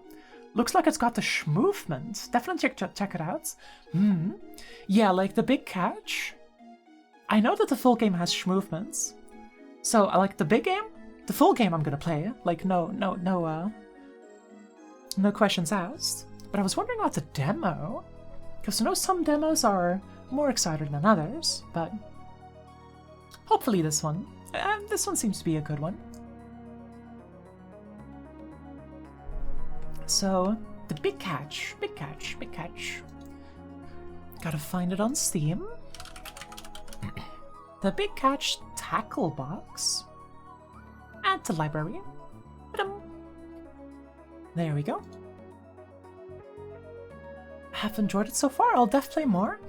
Looks like it's got the movement. Definitely check it out. Yeah, like the Big Catch. I know that the full game has movements. So, like the big game, the full game I'm gonna play. Like no questions asked. But I was wondering about the demo. Because I know some demos are more exciting than others, but hopefully this one seems to be a good one. So, the Big Catch. Gotta find it on Steam. The Big Catch tackle box. Add to library. There we go. Have enjoyed it so far. I'll def play more.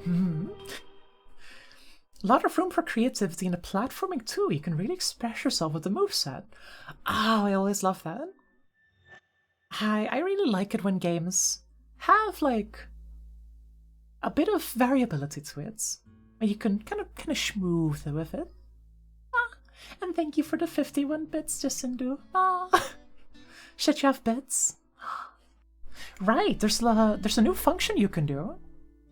A lot of room for creativity in the platforming too. You can really express yourself with the moveset. Oh, I always love that. I really like it when games have like a bit of variability to it. You can kind of schmooze with it. And thank you for the 51 bits, Jacindu. Shit, you have bits. Right, there's a new function you can do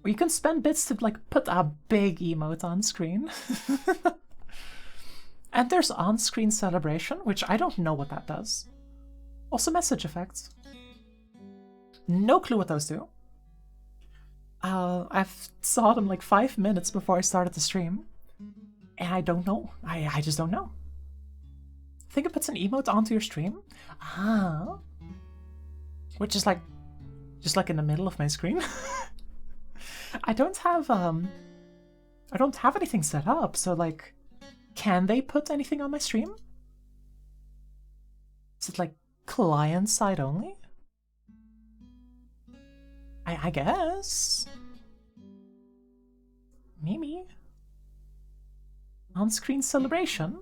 where you can spend bits to like put a big emote on screen. And there's on-screen celebration, which I don't know what that does. Also message effects. No clue what those do. I've saw them like 5 minutes before I started the stream. And I don't know. I just don't know. I think it puts an emote onto your stream. Which is like just like in the middle of my screen. I don't have anything set up, so like can they put anything on my stream? Is it like client side only? I guess. Maybe. On-screen celebration?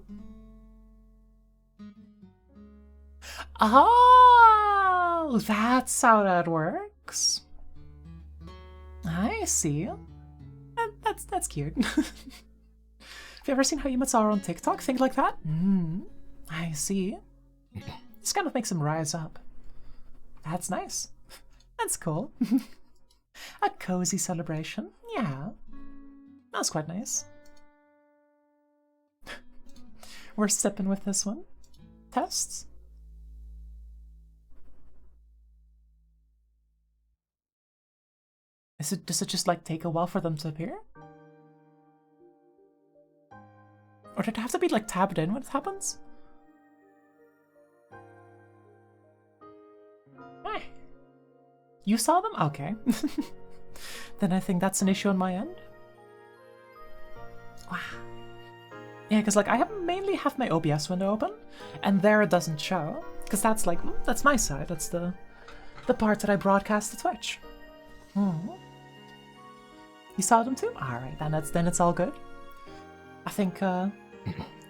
Oh, that's how that works. I see. That's cute. Have you ever seen how emotes are on TikTok? Think like that? I see. This kind of makes them rise up. That's nice. That's cool. A cozy celebration. Yeah. That's quite nice. We're sipping with this one. Tests? Does it just like take a while for them to appear? Or did it have to be like tabbed in when it happens? You saw them? Okay. Then I think that's an issue on my end. Wow. Yeah, because like I mainly have my OBS window open, and there it doesn't show, because that's like that's my side. That's the part that I broadcast to Twitch. You saw them too? All right, then it's all good. I think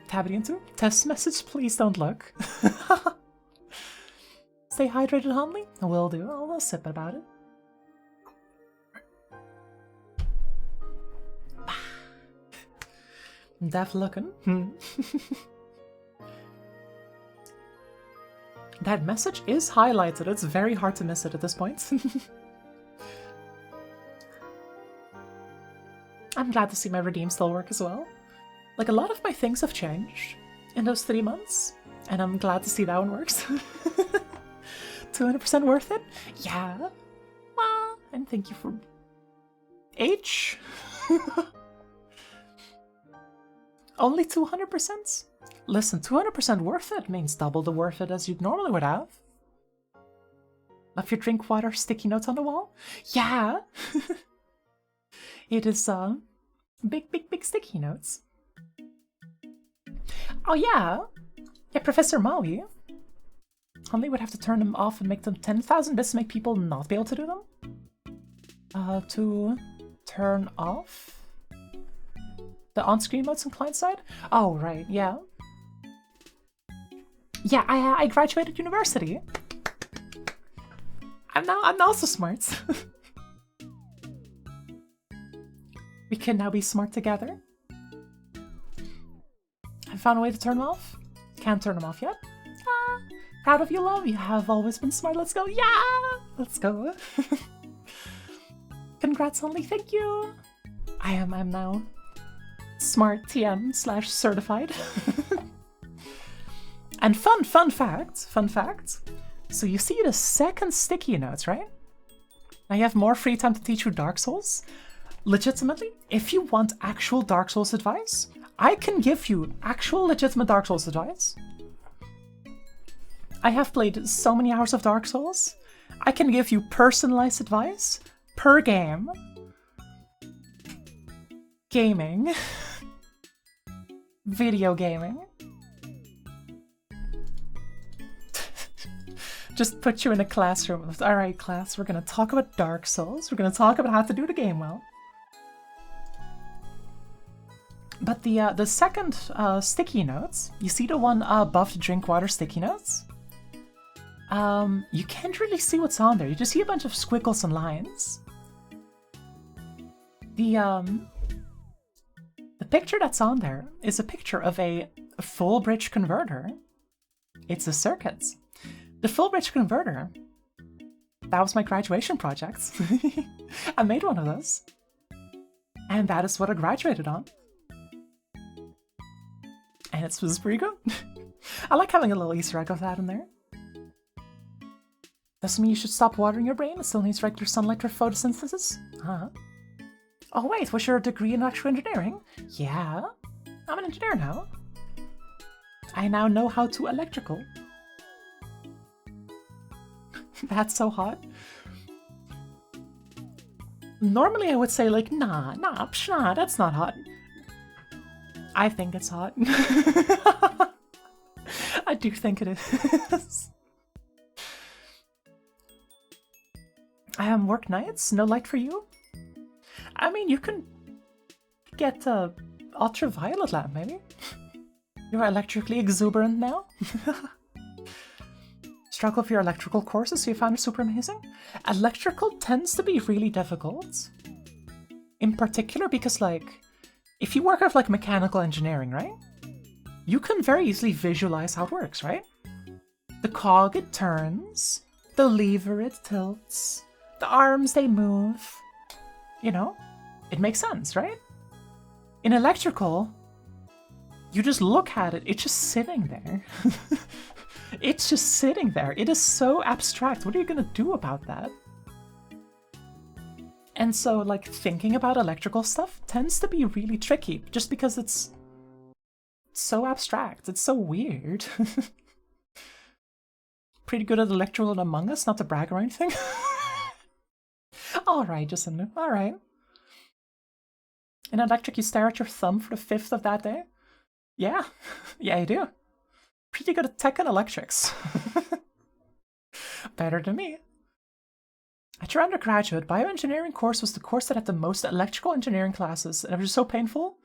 tabbing into test message. Please don't look. Stay hydrated, Hunley. Will do. I'll sip about it. Def looking. That message is highlighted. It's very hard to miss it at this point. I'm glad to see my redeem still work as well. Like, a lot of my things have changed in those 3 months, and I'm glad to see that one works. 200% worth it? Yeah. And thank you for... H? Only 200%? Listen, 200% worth it means double the worth it as you normally would have. Love your drink water, sticky notes on the wall? Yeah! It is, big sticky notes. Oh yeah! Yeah, Professor Maui. Hunley would have to turn them off and make them 10,000 bits to make people not be able to do them? To turn off the on-screen modes on client side? Oh, right, yeah. Yeah, I graduated university. I'm now so smart. We can now be smart together. I found a way to turn them off. Can't turn them off yet. Ah, proud of you, love. You have always been smart. Let's go. Yeah! Let's go. Congrats, Only. Thank you. I'm now smart TM / certified. And fun fact. So you see the second sticky notes, right? Now you have more free time to teach you Dark Souls. Legitimately, if you want actual Dark Souls advice, I can give you actual legitimate Dark Souls advice. I have played so many hours of Dark Souls. I can give you personalized advice per game. Gaming. Video gaming. Just put you in a classroom. Alright, class, we're gonna talk about Dark Souls. We're gonna talk about how to do the game well. But the second sticky notes, you see the one above the drink water sticky notes? You can't really see what's on there. You just see a bunch of squiggles and lines. The picture that's on there is a picture of a full bridge converter. It's a circuit. The full bridge converter, that was my graduation project. I made one of those. And that is what I graduated on. And it was pretty good. I like having a little Easter egg of that in there. Doesn't mean you should stop watering your brain. It still needs regular sunlight for photosynthesis. Huh? Oh wait, was your degree in electrical engineering? Yeah, I'm an engineer now. I now know how to electrical. That's so hot. Normally I would say like, nah, that's not hot. I think it's hot. I do think it is. Work nights? No light for you? I mean, you can get a ultraviolet lamp, maybe? You're electrically exuberant now? Struggle with your electrical courses, so you found it super amazing? Electrical tends to be really difficult. In particular because, like, if you work with, like, mechanical engineering, right? You can very easily visualize how it works, right? The cog, it turns. The lever, it tilts. The arms, they move. You know? It makes sense, right? In electrical, you just look at it, it's just sitting there. It's just sitting there. It is so abstract. What are you gonna do about that? And so, like, thinking about electrical stuff tends to be really tricky, just because it's so abstract. It's so weird. Pretty good at electrical in Among Us, not to brag or anything. Alright, Jacinda, alright. In electric, you stare at your thumb for the 5th of that day? Yeah, yeah, you do. Pretty good at tech and electrics. Better than me. At your undergraduate, bioengineering course was the course that had the most electrical engineering classes, and it was just so painful.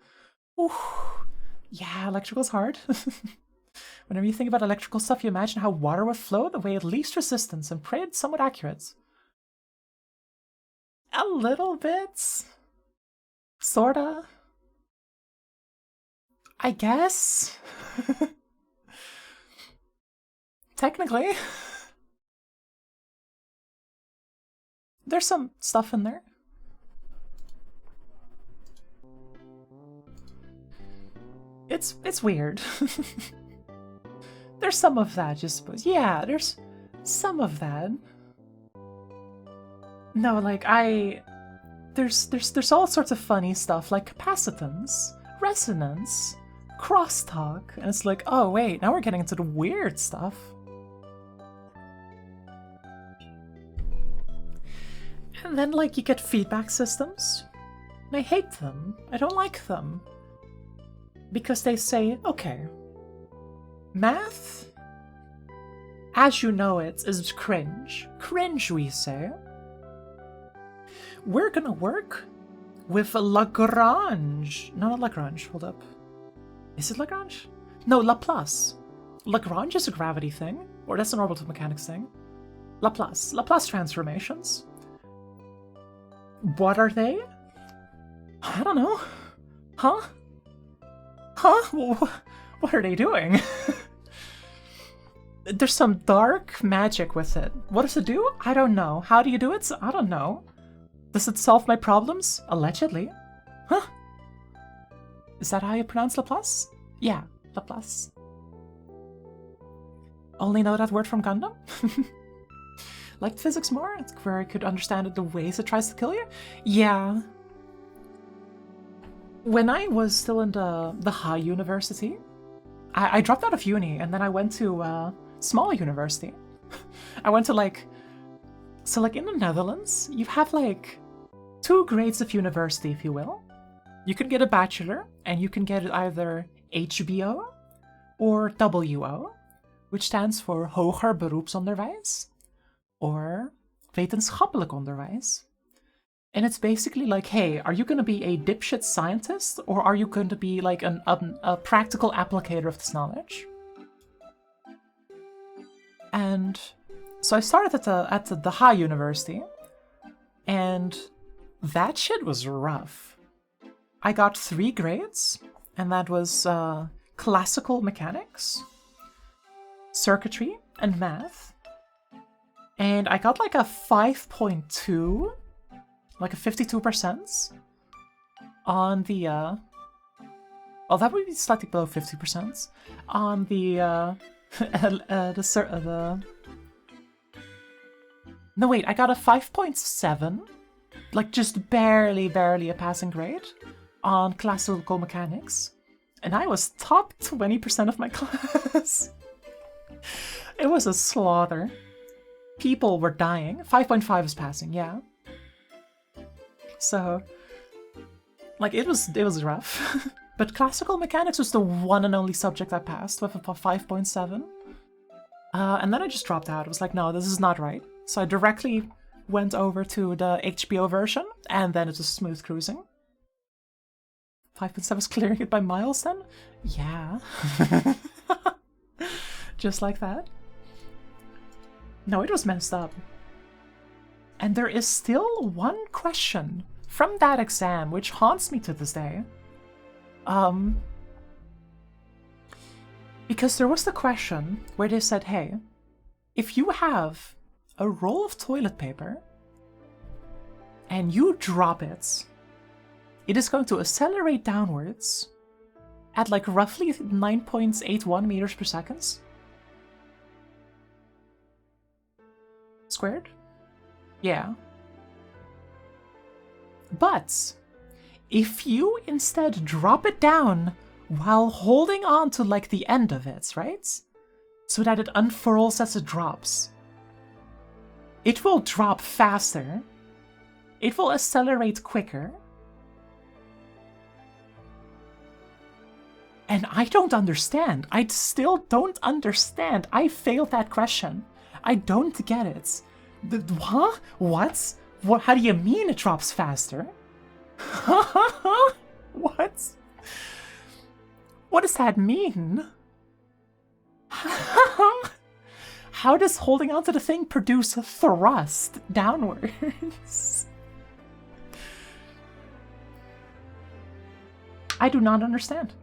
Ooh, yeah, electrical's hard. Whenever you think about electrical stuff, you imagine how water would flow the way of least resistance and pray it's somewhat accurate. A little bit. Sorta. I guess. Technically. There's some stuff in there. It's weird. There's some of that, just suppose. Yeah, there's some of that. No, like there's all sorts of funny stuff like capacitance, resonance, crosstalk, and it's like, oh wait, now we're getting into the weird stuff. And then, like, you get feedback systems. And I hate them. I don't like them. Because they say, okay, math, as you know it, is cringe. Cringe, we say. We're gonna work with Lagrange. No, not Lagrange. Hold up. Is it Lagrange? No, Laplace. Lagrange is a gravity thing. Or that's an orbital mechanics thing. Laplace. Laplace transformations. What are they? I don't know. Huh? Huh? What are they doing? There's some dark magic with it. What does it do? I don't know. How do you do it? I don't know. Does it solve my problems? Allegedly. Huh? Is that how you pronounce Laplace? Yeah, Laplace. Only know that word from Gundam? Liked physics more? It's where I could understand it the ways it tries to kill you? Yeah. When I was still in the high university, I dropped out of uni and then I went to small university. I went to like in the Netherlands, you have like 2 grades of university, if you will. You can get a bachelor and you can get either HBO or WO, which stands for Hoger Beroepsonderwijs or Wetenschappelijk Onderwijs. And it's basically like, hey, are you going to be a dipshit scientist or are you going to be like a practical applicator of this knowledge? And so I started at the high university, and that shit was rough. I got 3 grades, and that was classical mechanics, circuitry, and math. And I got like a 5.2, like a 52% on the, oh, that would be slightly below 50%, on the, no wait, I got a 5.7, like just barely a passing grade on classical mechanics, and I was top 20% of my class. It was a slaughter. People were dying. 5.5 is passing, yeah. So, like, it was rough. But classical mechanics was the one and only subject I passed with a 5.7. And then I just dropped out. I was like, no, this is not right. So I directly went over to the HBO version, and then it was smooth cruising. 5.7 is clearing it by miles then? Yeah. Just like that. No, it was messed up. And there is still one question from that exam which haunts me to this day. Because there was the question where they said, hey, if you have a roll of toilet paper and you drop it, it is going to accelerate downwards at like roughly 9.81 meters per second. Squared? Yeah. But if you instead drop it down while holding on to like the end of it, right? So that it unfurls as it drops, it will drop faster. It will accelerate quicker. And I don't understand. I still don't understand. I failed that question. I don't get it. Huh? What? What? How do you mean it drops faster? What? What does that mean? How does holding onto the thing produce a thrust downwards? I do not understand.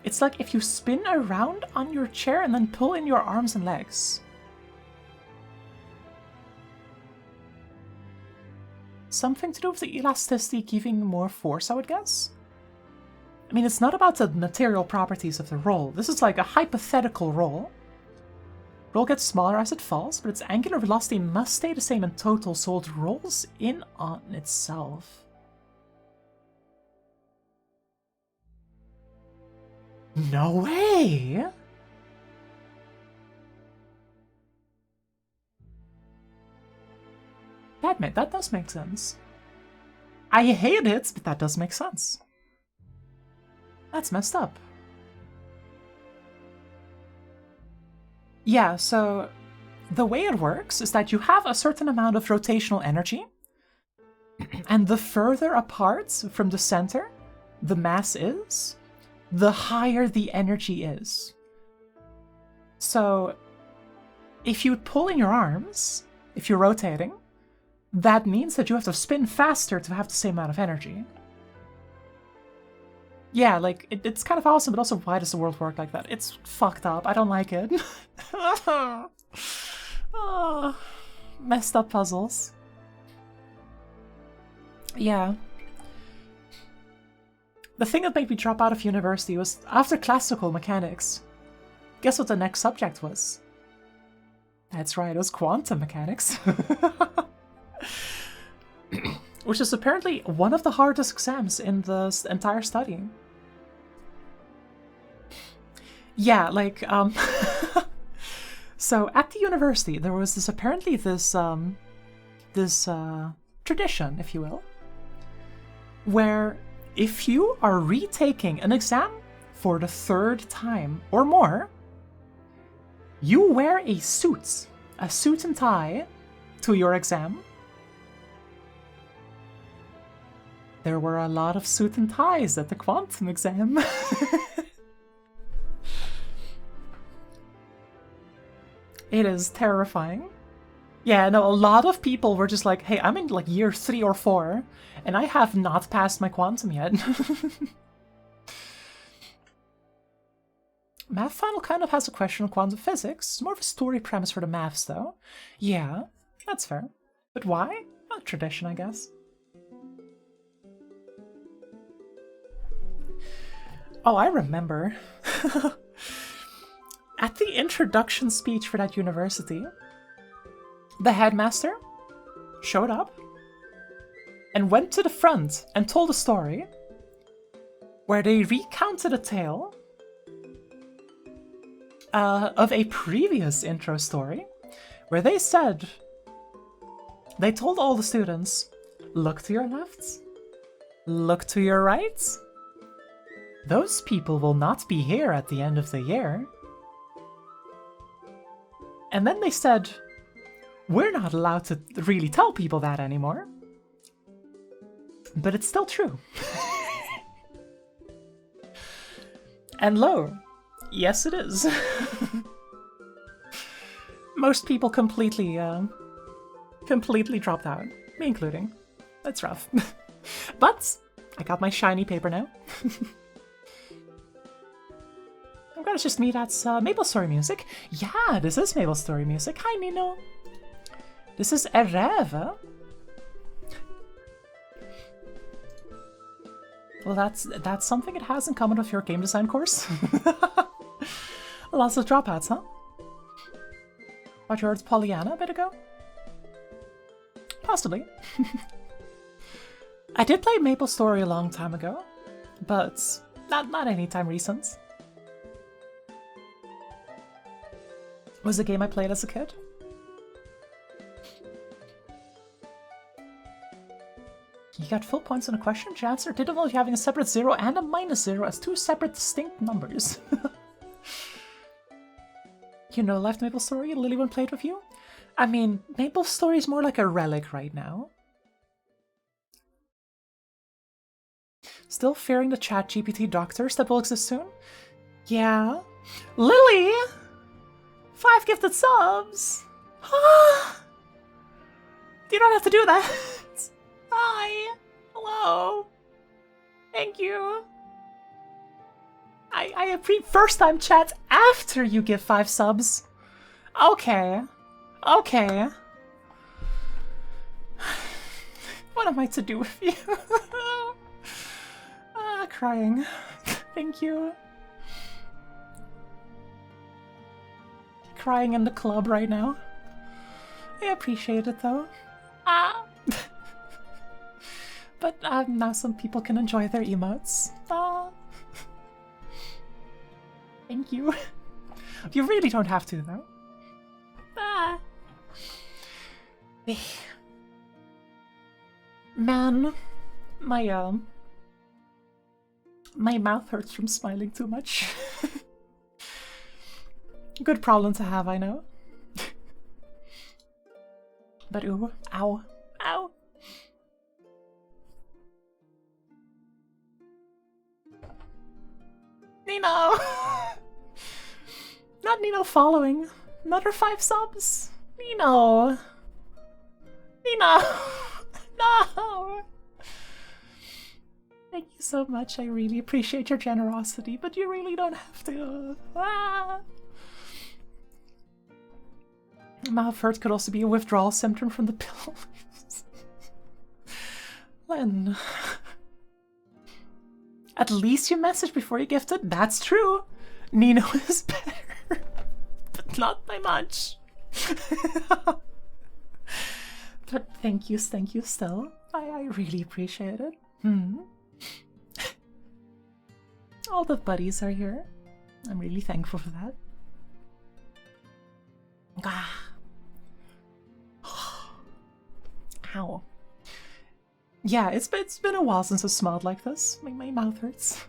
It's like if you spin around on your chair and then pull in your arms and legs. Something to do with the elasticity giving more force, I would guess? I mean, it's not about the material properties of the roll. This is like a hypothetical roll. Roll gets smaller as it falls, but its angular velocity must stay the same in total, so it rolls in on itself. No way! That does make sense. I hate it, but that does make sense. That's messed up. Yeah, so the way it works is that you have a certain amount of rotational energy, and the further apart from the center the mass is, the higher the energy is. So if you pull in your arms, if you're rotating, that means that you have to spin faster to have the same amount of energy. Yeah, like, it's kind of awesome, but also why does the world work like that? It's fucked up. I don't like it. Oh, messed up puzzles. Yeah. The thing that made me drop out of university was after classical mechanics. Guess what the next subject was? That's right, it was quantum mechanics. Which is apparently one of the hardest exams in the entire study. Yeah, like, so at the university there was this tradition, if you will, where if you are retaking an exam for the 3rd time or more, you wear a suit and tie to your exam. There were a lot of suit and ties at the quantum exam. It is terrifying. Yeah, no, a lot of people were just like, hey, I'm in like year 3 or 4, and I have not passed my quantum yet. Math Final kind of has a question on quantum physics. More of a story premise for the maths, though. Yeah, that's fair. But why? Well, tradition, I guess. Oh, I remember. At the introduction speech for that university, the headmaster showed up and went to the front and told a story where they recounted a tale of a previous intro story where they said, they told all the students, look to your left, look to your right. Those people will not be here at the end of the year. And then they said, we're not allowed to really tell people that anymore. But it's still true. And lo, yes it is. Most people completely dropped out, me including. That's rough. But I got my shiny paper now. I'm gonna just meet at Maple Story Music. Yeah, this is Maple Story Music. Hi, Nino. This is Ereve. Well, that's something it has in common with your game design course. Lots of dropouts, huh? But you heard Pollyanna a bit ago? Possibly. I did play Maple Story a long time ago, but not anytime recent. Was a game I played as a kid. You got full points on a question. Your answer did involve having a separate 0 and a -0 as 2 separate distinct numbers. You know, left Maple Story? Lily played with you? I mean, Maple Story is more like a relic right now. Still fearing the ChatGPT doctors that will exist soon? Yeah. Lily! 5 gifted subs! You don't have to do that! Hi! Hello! Thank you! I first time chat after you give 5 subs. Okay. Okay. What am I to do with you? Crying. Thank you. Crying in the club right now. I appreciate it though. But now some people can enjoy their emotes. Thank you. You really don't have to though. Man, my mouth hurts from smiling too much. Good problem to have, I know. But ooh, ow, ow. Nino! Not Nino following. Another 5 subs? Nino! Nino! No! Thank you so much. I really appreciate your generosity, but you really don't have to. Ah. Mouth hurt could also be a withdrawal symptom from the pill. Len. At least you messaged before you gifted. That's true. Nino is better. But not by much. But thank you still. I really appreciate it. All the buddies are here. I'm really thankful for that. Ow. Yeah, it's been a while since I smiled like this. My mouth hurts.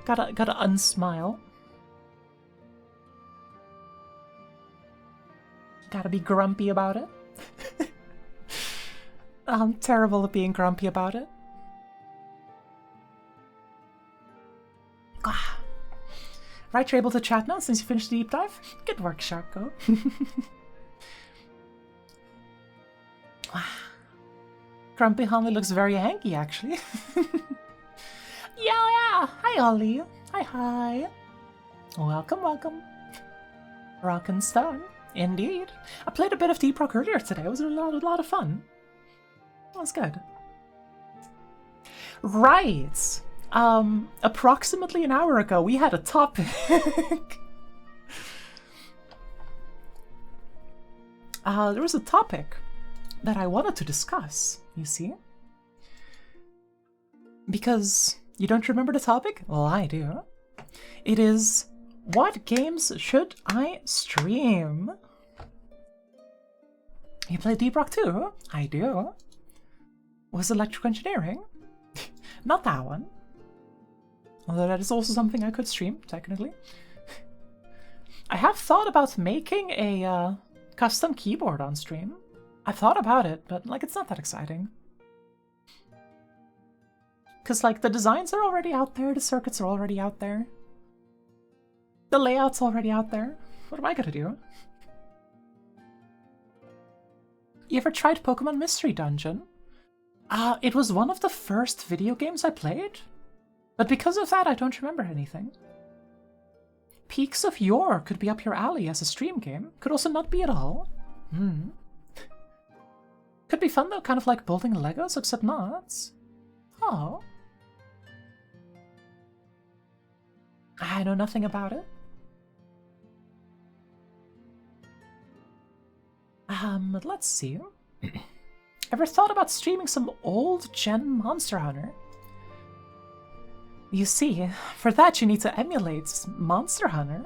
gotta unsmile. Gotta be grumpy about it. I'm terrible at being grumpy about it. Right, you're able to chat now since you finished the deep dive? Good work, Sharko. Grumpy Holly looks very hanky, actually. Yeah. Hi, Holly. Hi. Welcome. Rock and Stone. Indeed. I played a bit of Deep Rock earlier today. It was a lot of fun. That was good. Right. Approximately an hour ago, we had a topic. There was a topic that I wanted to discuss, you see? Because you don't remember the topic? Well, I do. It is, what games should I stream? You play Deep Rock too? I do. Was Electrical Engineering? Not that one. Although that is also something I could stream, technically. I have thought about making a custom keyboard on stream. I've thought about it, but like it's not that exciting. Because like the designs are already out there, the circuits are already out there. The layout's already out there. What am I gonna do? You ever tried Pokemon Mystery Dungeon? It was one of the first video games I played. But because of that, I don't remember anything. Peaks of Yore could be up your alley as a stream game. Could also not be at all. Could be fun though, kind of like building Legos, except not. Oh. I know nothing about it. Let's see. Ever thought about streaming some old-gen Monster Hunter? You see, for that you need to emulate Monster Hunter.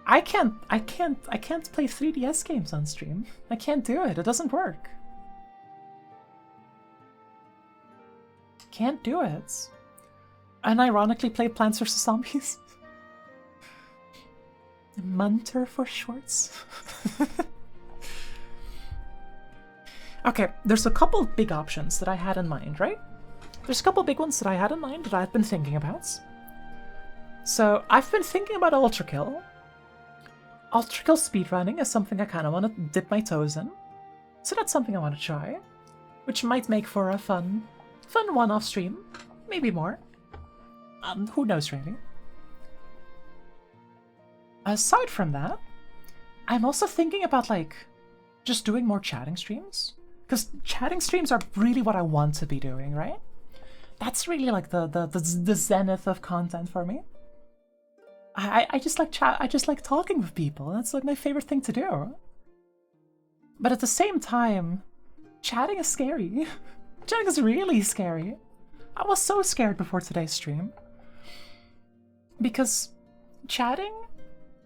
I can't play 3DS games on stream. I can't do it. It doesn't work. Can't do it. Unironically play Plants vs. Zombies. Munter for shorts. Okay, there's a couple big options that I had in mind, right? There's a couple big ones that I had in mind that I've been thinking about. So, I've been thinking about Ultra Kill. Ultra Kill speedrunning is something I kind of want to dip my toes in. So that's something I want to try. Which might make for a fun one-off stream. Maybe more. Who knows, really. Aside from that, I'm also thinking about, like, just doing more chatting streams. Because chatting streams are really what I want to be doing, right? That's really like the zenith of content for me. I just like chat. I just like talking with people. That's like my favorite thing to do. But at the same time, chatting is scary. Chatting is really scary. I was so scared before today's stream. Because chatting,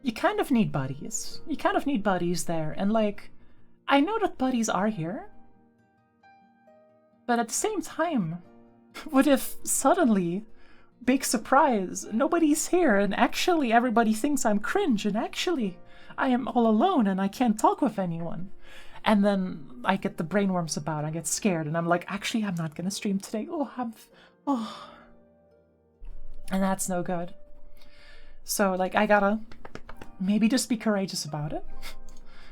you kind of need buddies. You kind of need buddies there. And like, I know that buddies are here. But at the same time, what if suddenly, big surprise, nobody's here and actually everybody thinks I'm cringe and actually I am all alone and I can't talk with anyone. And then I get the brainworms about it, I get scared and I'm like, actually I'm not gonna stream today. And that's no good. So like I gotta Maybe just be courageous about it.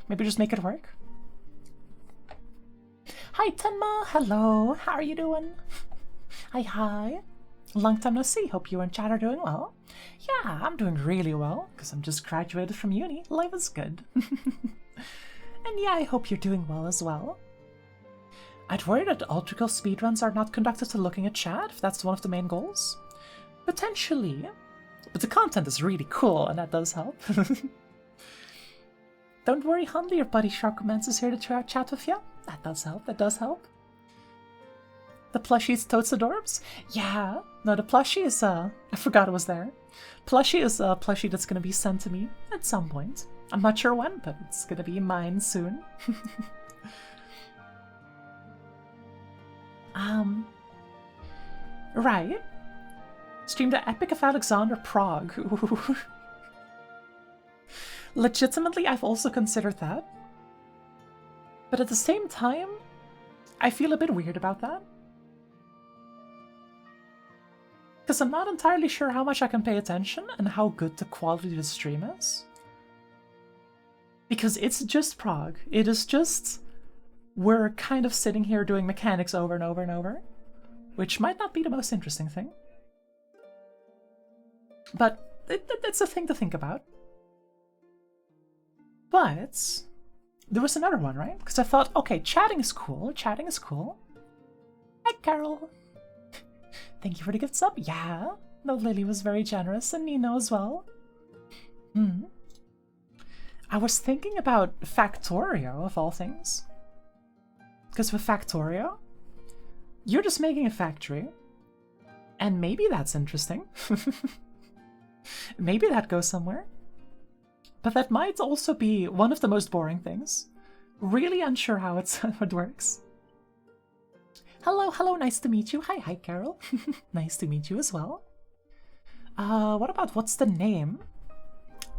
Maybe just make it work. Hi Tenma, hello, how are you doing? Hi. Long time no see, hope you and Chad are doing well. Yeah, I'm doing really well, because I'm just graduated from uni, life is good. And yeah, I hope you're doing well as well. I'd worry that Ultrical speedruns are not conducted to looking at chat, if that's one of the main goals. Potentially, but the content is really cool, and that does help. Don't worry, Hunley, your buddy Sharkomance is here to chat with you. That does help, that does help. The plushie's totes adorbs? Yeah, no, the plushie is, I forgot it was there. Plushie is a plushie that's gonna be sent to me at some point. I'm not sure when, but it's gonna be mine soon. Right. Stream the Epic of Alexander Prague. Legitimately, I've also considered that. But at the same time, I feel a bit weird about that. Because I'm not entirely sure how much I can pay attention and how good the quality of the stream is. Because it's just Prague. It is just... we're kind of sitting here doing mechanics over and over and over. Which might not be the most interesting thing. But it's a thing to think about. But there was another one, right? Because I thought, okay, chatting is cool. Chatting is cool. Hi, Carol. Thank you for the gift sub. Yeah. No, Lily was very generous, and Nino as well. I was thinking about Factorio, of all things. Because with Factorio, you're just making a factory. And maybe that's interesting. Maybe that goes somewhere. But that might also be one of the most boring things. Really unsure how it works. Hello, nice to meet you. Hi, Carol. Nice to meet you as well. What about, what's the name?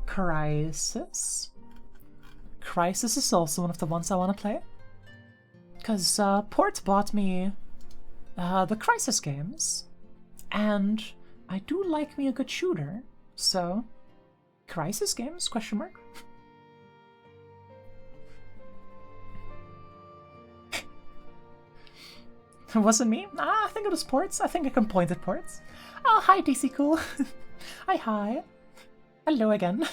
Crisis? Crisis is also one of the ones I want to play. Because Port bought me the Crisis games. And I do like me a good shooter. So, Crisis games, question mark? It wasn't me? I think it was Ports. I think I can point at Ports. Oh, hi, DC Cool. Hi. Hello again.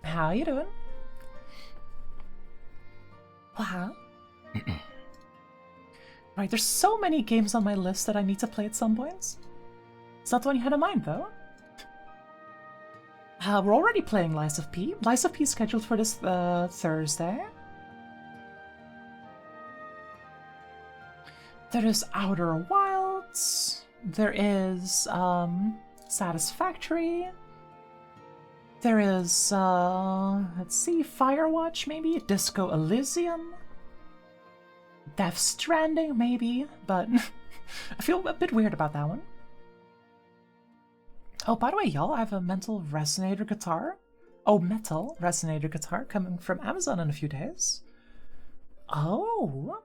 How you doing? Wow. Right, there's so many games on my list that I need to play at some points. It's not the one you had in mind, though. We're already playing Lies of P. Lies of P is scheduled for this Thursday. There is Outer Wilds. There is Satisfactory. There is, let's see, Firewatch maybe? Disco Elysium? Death Stranding maybe? But I feel a bit weird about that one. Oh, by the way, y'all, I have a Metal Resonator guitar. Oh, Metal Resonator guitar coming from Amazon in a few days. Oh.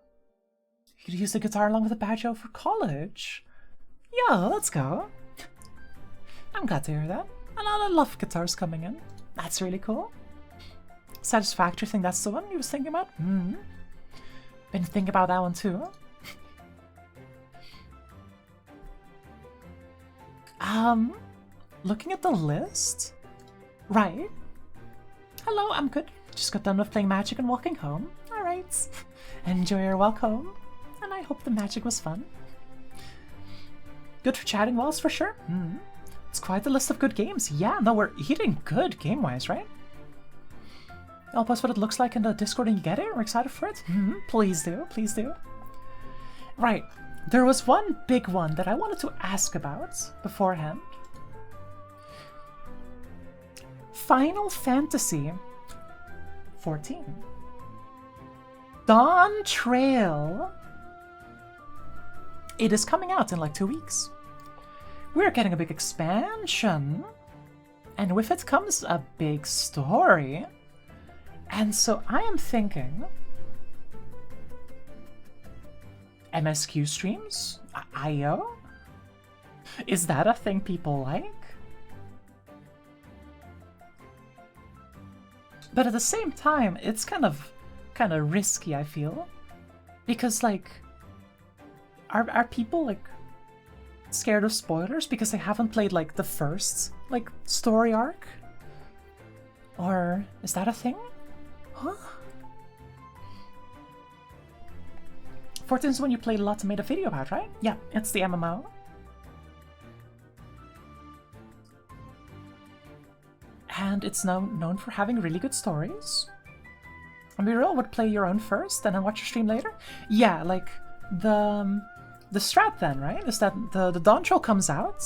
You could use the guitar along with a banjo for college. Yeah, let's go. I'm glad to hear that. And I love guitars coming in. That's really cool. Satisfactory, think that's the one you was thinking about? Been thinking about that one too. Looking at the list. Right. Hello, I'm good. Just got done with playing Magic and walking home. Alright. Enjoy your walk home. And I hope the Magic was fun. Good for chatting walls for sure. It's quite a list of good games. Yeah, no, we're eating good game-wise, right? I'll post what it looks like in the Discord and you get it. We're excited for it. Please do, please do. Right, there was one big one that I wanted to ask about beforehand. Final Fantasy 14. Dawn Trail. It is coming out in like 2 weeks. We're getting a big expansion. And with it comes a big story. And so I am thinking... MSQ streams? IO? Is that a thing people like? But at the same time, it's kind of risky, I feel. Because, like, are people, like, scared of spoilers because they haven't played, like, the first, like, story arc? Or is that a thing? Huh? 14 is when you played a lot and made a video about, right? Yeah, it's the MMO. And it's known for having really good stories. And we all would play your own first and then watch your stream later? Yeah, like, the strat then, right? Is that the Dawntrail comes out,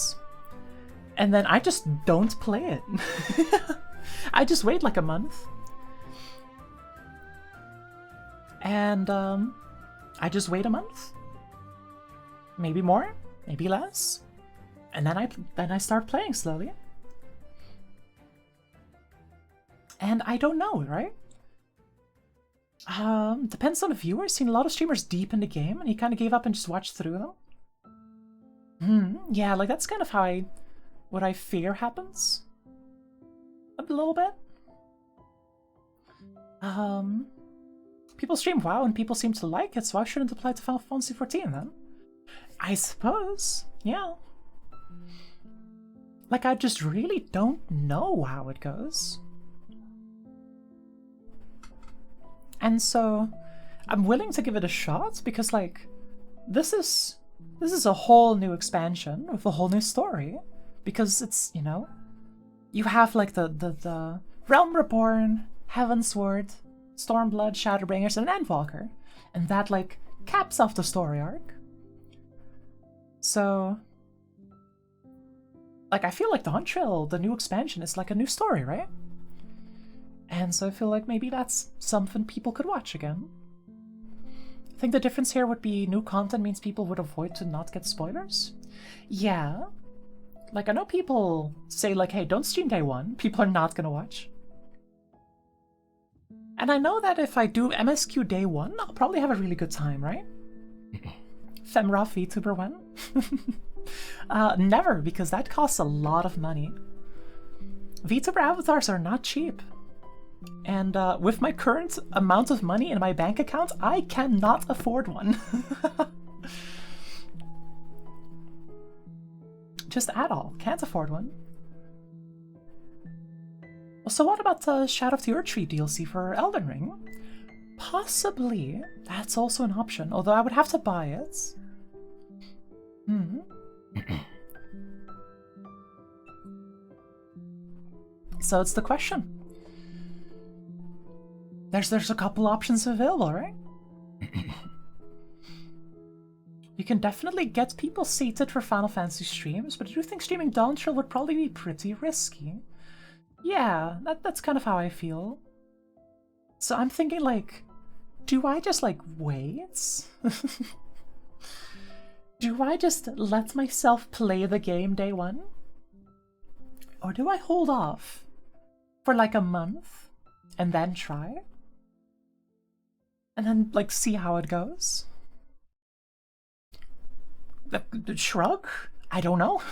and then I just don't play it. I just wait like a month. And, I just wait a month. Maybe more, maybe less. And then I start playing slowly. And I don't know, right? Depends on the viewer. Seen a lot of streamers deep in the game and he kind of gave up and just watched through them. Yeah, like that's kind of how what I fear happens. A little bit. People stream WoW and people seem to like it, so I shouldn't apply to Final Fantasy 14 then. I suppose, yeah. Like, I just really don't know how it goes. And so, I'm willing to give it a shot because, like, this is a whole new expansion with a whole new story. Because it's, you know, you have, like, the Realm Reborn, Heavensward, Stormblood, Shadowbringers, and Endwalker. And that, like, caps off the story arc. So, like, I feel like Dawntrail, the new expansion, is like a new story, right? And so I feel like maybe that's something people could watch again. I think the difference here would be new content means people would avoid to not get spoilers. Yeah. Like, I know people say, like, hey, don't stream day one. People are not gonna watch. And I know that if I do MSQ day one, I'll probably have a really good time, right? Femra VTuber when? Never, because that costs a lot of money. VTuber avatars are not cheap. And with my current amount of money in my bank account, I cannot afford one. Just at all. Can't afford one. So what about the Shadow of the Erdtree DLC for Elden Ring? Possibly. That's also an option, although I would have to buy it. So it's the question. There's a couple options available, right? You can definitely get people seated for Final Fantasy streams, but I do think streaming Dawntrail would probably be pretty risky. Yeah, that's kind of how I feel. So I'm thinking, like, do I just, like, wait? Do I just let myself play the game day one? Or do I hold off for, like, a month and then try? And then, like, see how it goes? Shrug? I don't know.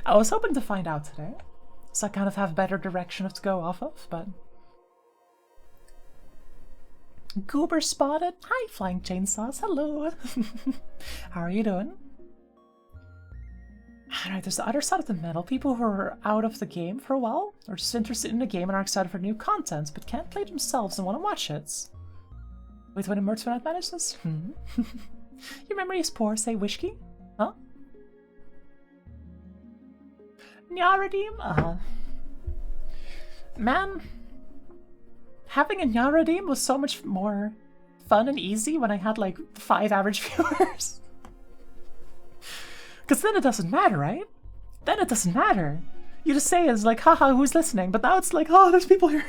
I was hoping to find out today, so I kind of have a better direction to go off of, but... Goober spotted. Hi, Flying Chainsaws. Hello. How are you doing? Alright, there's the other side of the medal. People who are out of the game for a while, or just interested in the game and are excited for new content, but can't play themselves and want to watch it. Wait, when emerged when I managed this? Your memory is poor, say Wishkey? Huh? Nyaradim? Man, having a Nyaradim was so much more fun and easy when I had like 5 average viewers. Because then it doesn't matter, right? Then it doesn't matter. You just say it's like, haha, who's listening? But now it's like, oh, there's people here.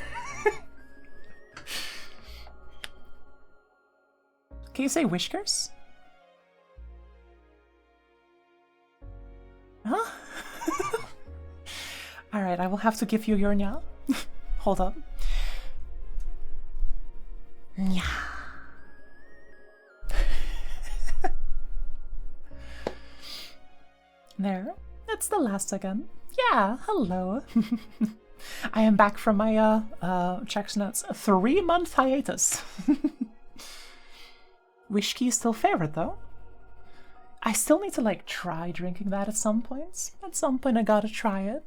Can you say Whiskers? Huh? Alright, I will have to give you your nya. Hold up. Nya. There. It's the last again. Yeah, hello. I am back from my checks notes. A 3-month hiatus. Whiskey is still favorite though. I still need to like try drinking that at some point. At some point I gotta try it.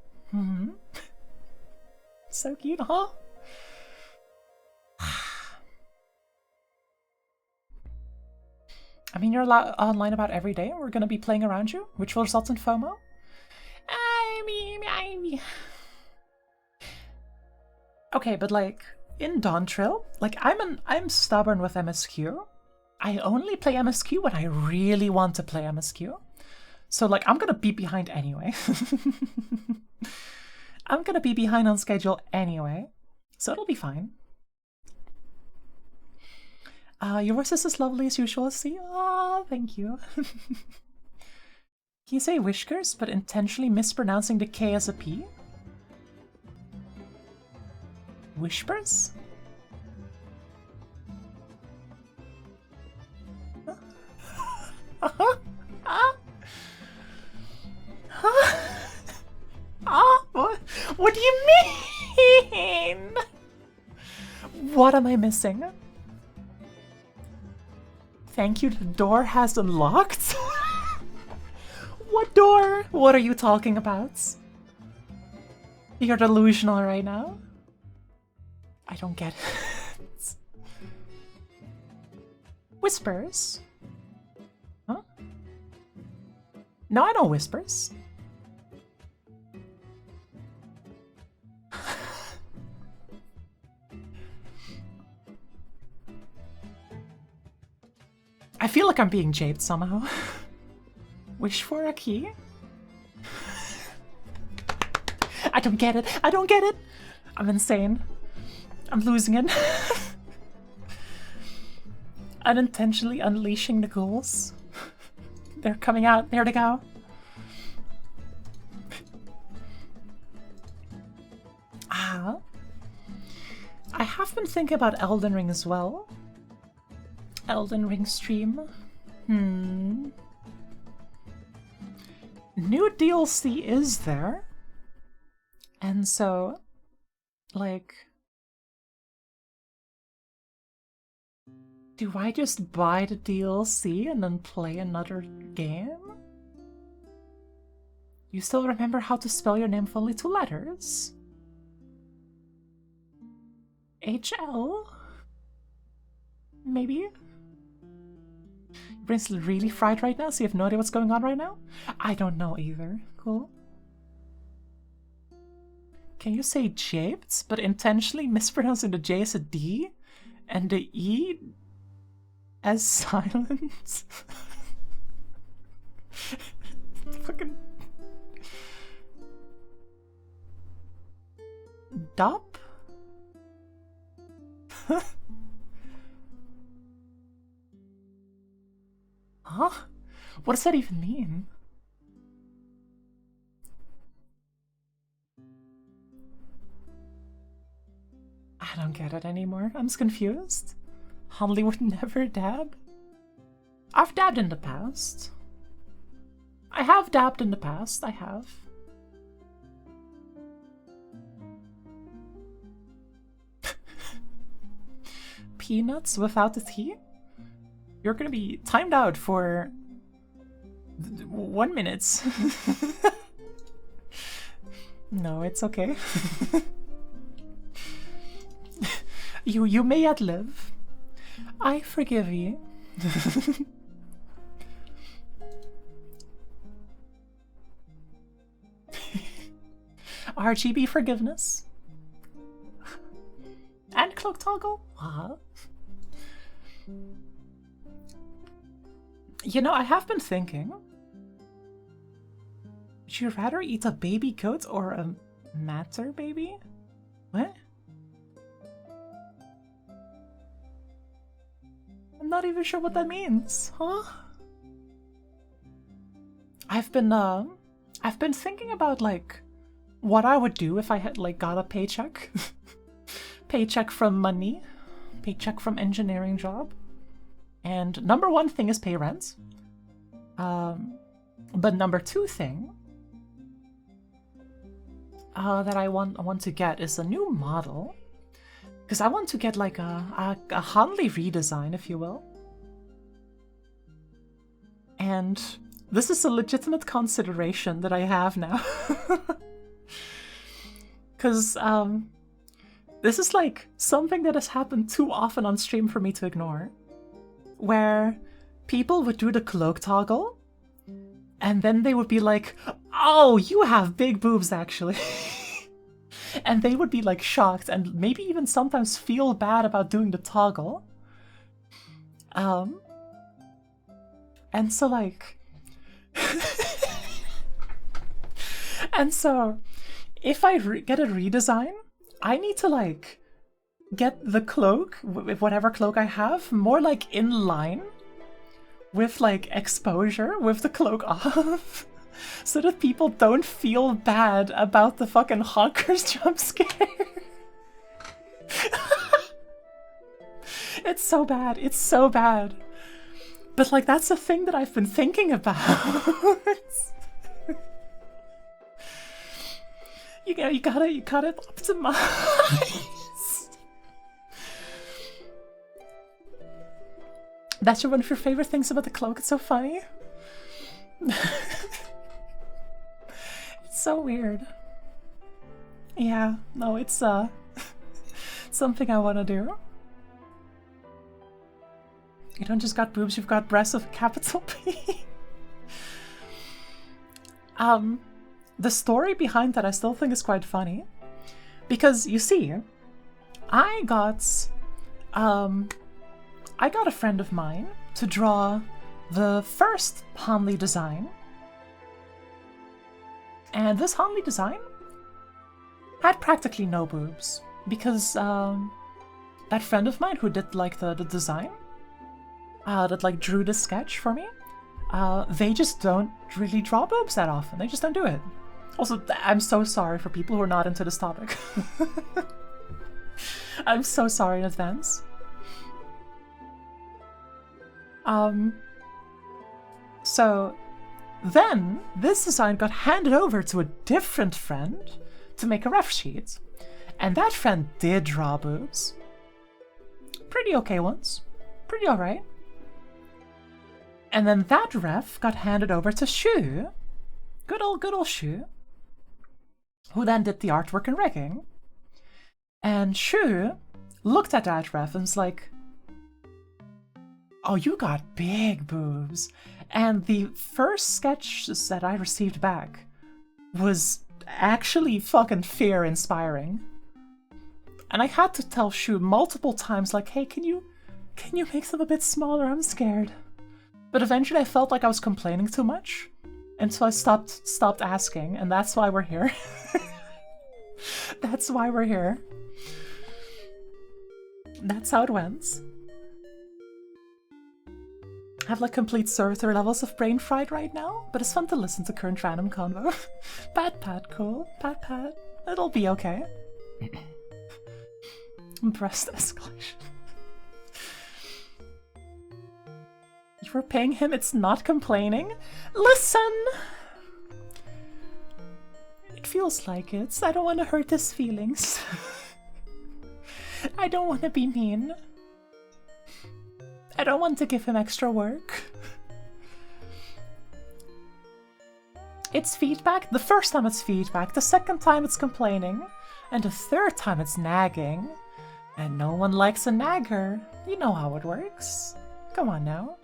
So cute, huh? I mean, you're online about every day and we're gonna be playing around you, which will result in FOMO. I mean... Okay, but like, in Dawntrail, like, I'm stubborn with MSQ. I only play MSQ when I really want to play MSQ. So like, I'm gonna be behind anyway. I'm gonna be behind on schedule anyway, so it'll be fine. Your voice is as lovely as usual, see? Ah, thank you. Can you say whiskers, but intentionally mispronouncing the K as a P? Whispers? What do you mean? What am I missing? Thank you, the door has unlocked? What door? What are you talking about? You're delusional right now? I don't get it. Whispers? Huh? No, I know whispers. I feel like I'm being japed somehow. Wish for a key? I don't get it. I don't get it. I'm insane. I'm losing it. Unintentionally unleashing the ghouls. They're coming out. There they go. I have been thinking about Elden Ring as well. Elden Ring stream. New DLC is there. And so, like... do I just buy the DLC and then play another game? You still remember how to spell your name with only 2 letters? HL? Maybe? Your brain's really fried right now, so you have no idea what's going on right now? I don't know either. Cool. Can you say japed, but intentionally mispronouncing the J as a D and the E as silent? Fucking... Dup? Huh? What does that even mean? I don't get it anymore. I'm just confused. Holly would never dab? I've dabbed in the past. I have dabbed in the past, I have. Peanuts without the tea? You're gonna be timed out for 1 minute. No, it's okay. You may yet live. I forgive you. RGB forgiveness. And cloak toggle. What? You know, I have been thinking. Would you rather eat a baby goat or a matter baby? What? I'm not even sure what that means, huh? I've been thinking about like what I would do if I had like got a paycheck. Paycheck from money. Paycheck from engineering job. And number 1 thing is pay rent. But number 2 thing that I want to get is a new model. Because I want to get like a Hanli redesign, if you will. And this is a legitimate consideration that I have now. Because this is like something that has happened too often on stream for me to ignore. Where people would do the cloak toggle, and then they would be like, oh, you have big boobs actually. And they would be like shocked and maybe even sometimes feel bad about doing the toggle. And so like... and so, if I get a redesign, I need to like get the cloak, whatever cloak I have, more like in line with like exposure with the cloak off. So that people don't feel bad about the fucking honkers jump scare. It's so bad, it's so bad. But like that's a thing that I've been thinking about. You gotta optimize. That's one of your favorite things about the cloak, it's so funny. It's so weird. Yeah, no, it's something I wanna do. You don't just got boobs, you've got breasts with a capital P. The story behind that I still think is quite funny. Because, you see, I got a friend of mine to draw the first Hanli design. And this Hanli design had practically no boobs. Because that friend of mine who did like the design, that like drew the sketch for me, they just don't really draw boobs that often. They just don't do it. Also, I'm so sorry for people who are not into this topic. I'm so sorry in advance. So then this design got handed over to a different friend to make a ref sheet. And that friend did draw boobs. Pretty okay ones. Pretty alright. And then that ref got handed over to Shu. Good old Shu. Who then did the artwork and rigging. And Shu looked at that ref and was like, oh, you got big boobs. And the first sketch that I received back was actually fucking fear-inspiring. And I had to tell Shu multiple times, like, hey, can you make them a bit smaller? I'm scared. But eventually I felt like I was complaining too much. And so I stopped asking, and that's why we're here. That's why we're here. That's how it went. I have like complete servitor levels of brain fried right now, but it's fun to listen to current random convo. Pat, cool. Pat. It'll be okay. Breast escalation. You were paying him, it's not complaining? Listen! It feels like it. I don't want to hurt his feelings. I don't want to be mean. I don't want to give him extra work. It's feedback. The first time it's feedback, the second time it's complaining, and the third time it's nagging. And no one likes a nagger. You know how it works. Come on now.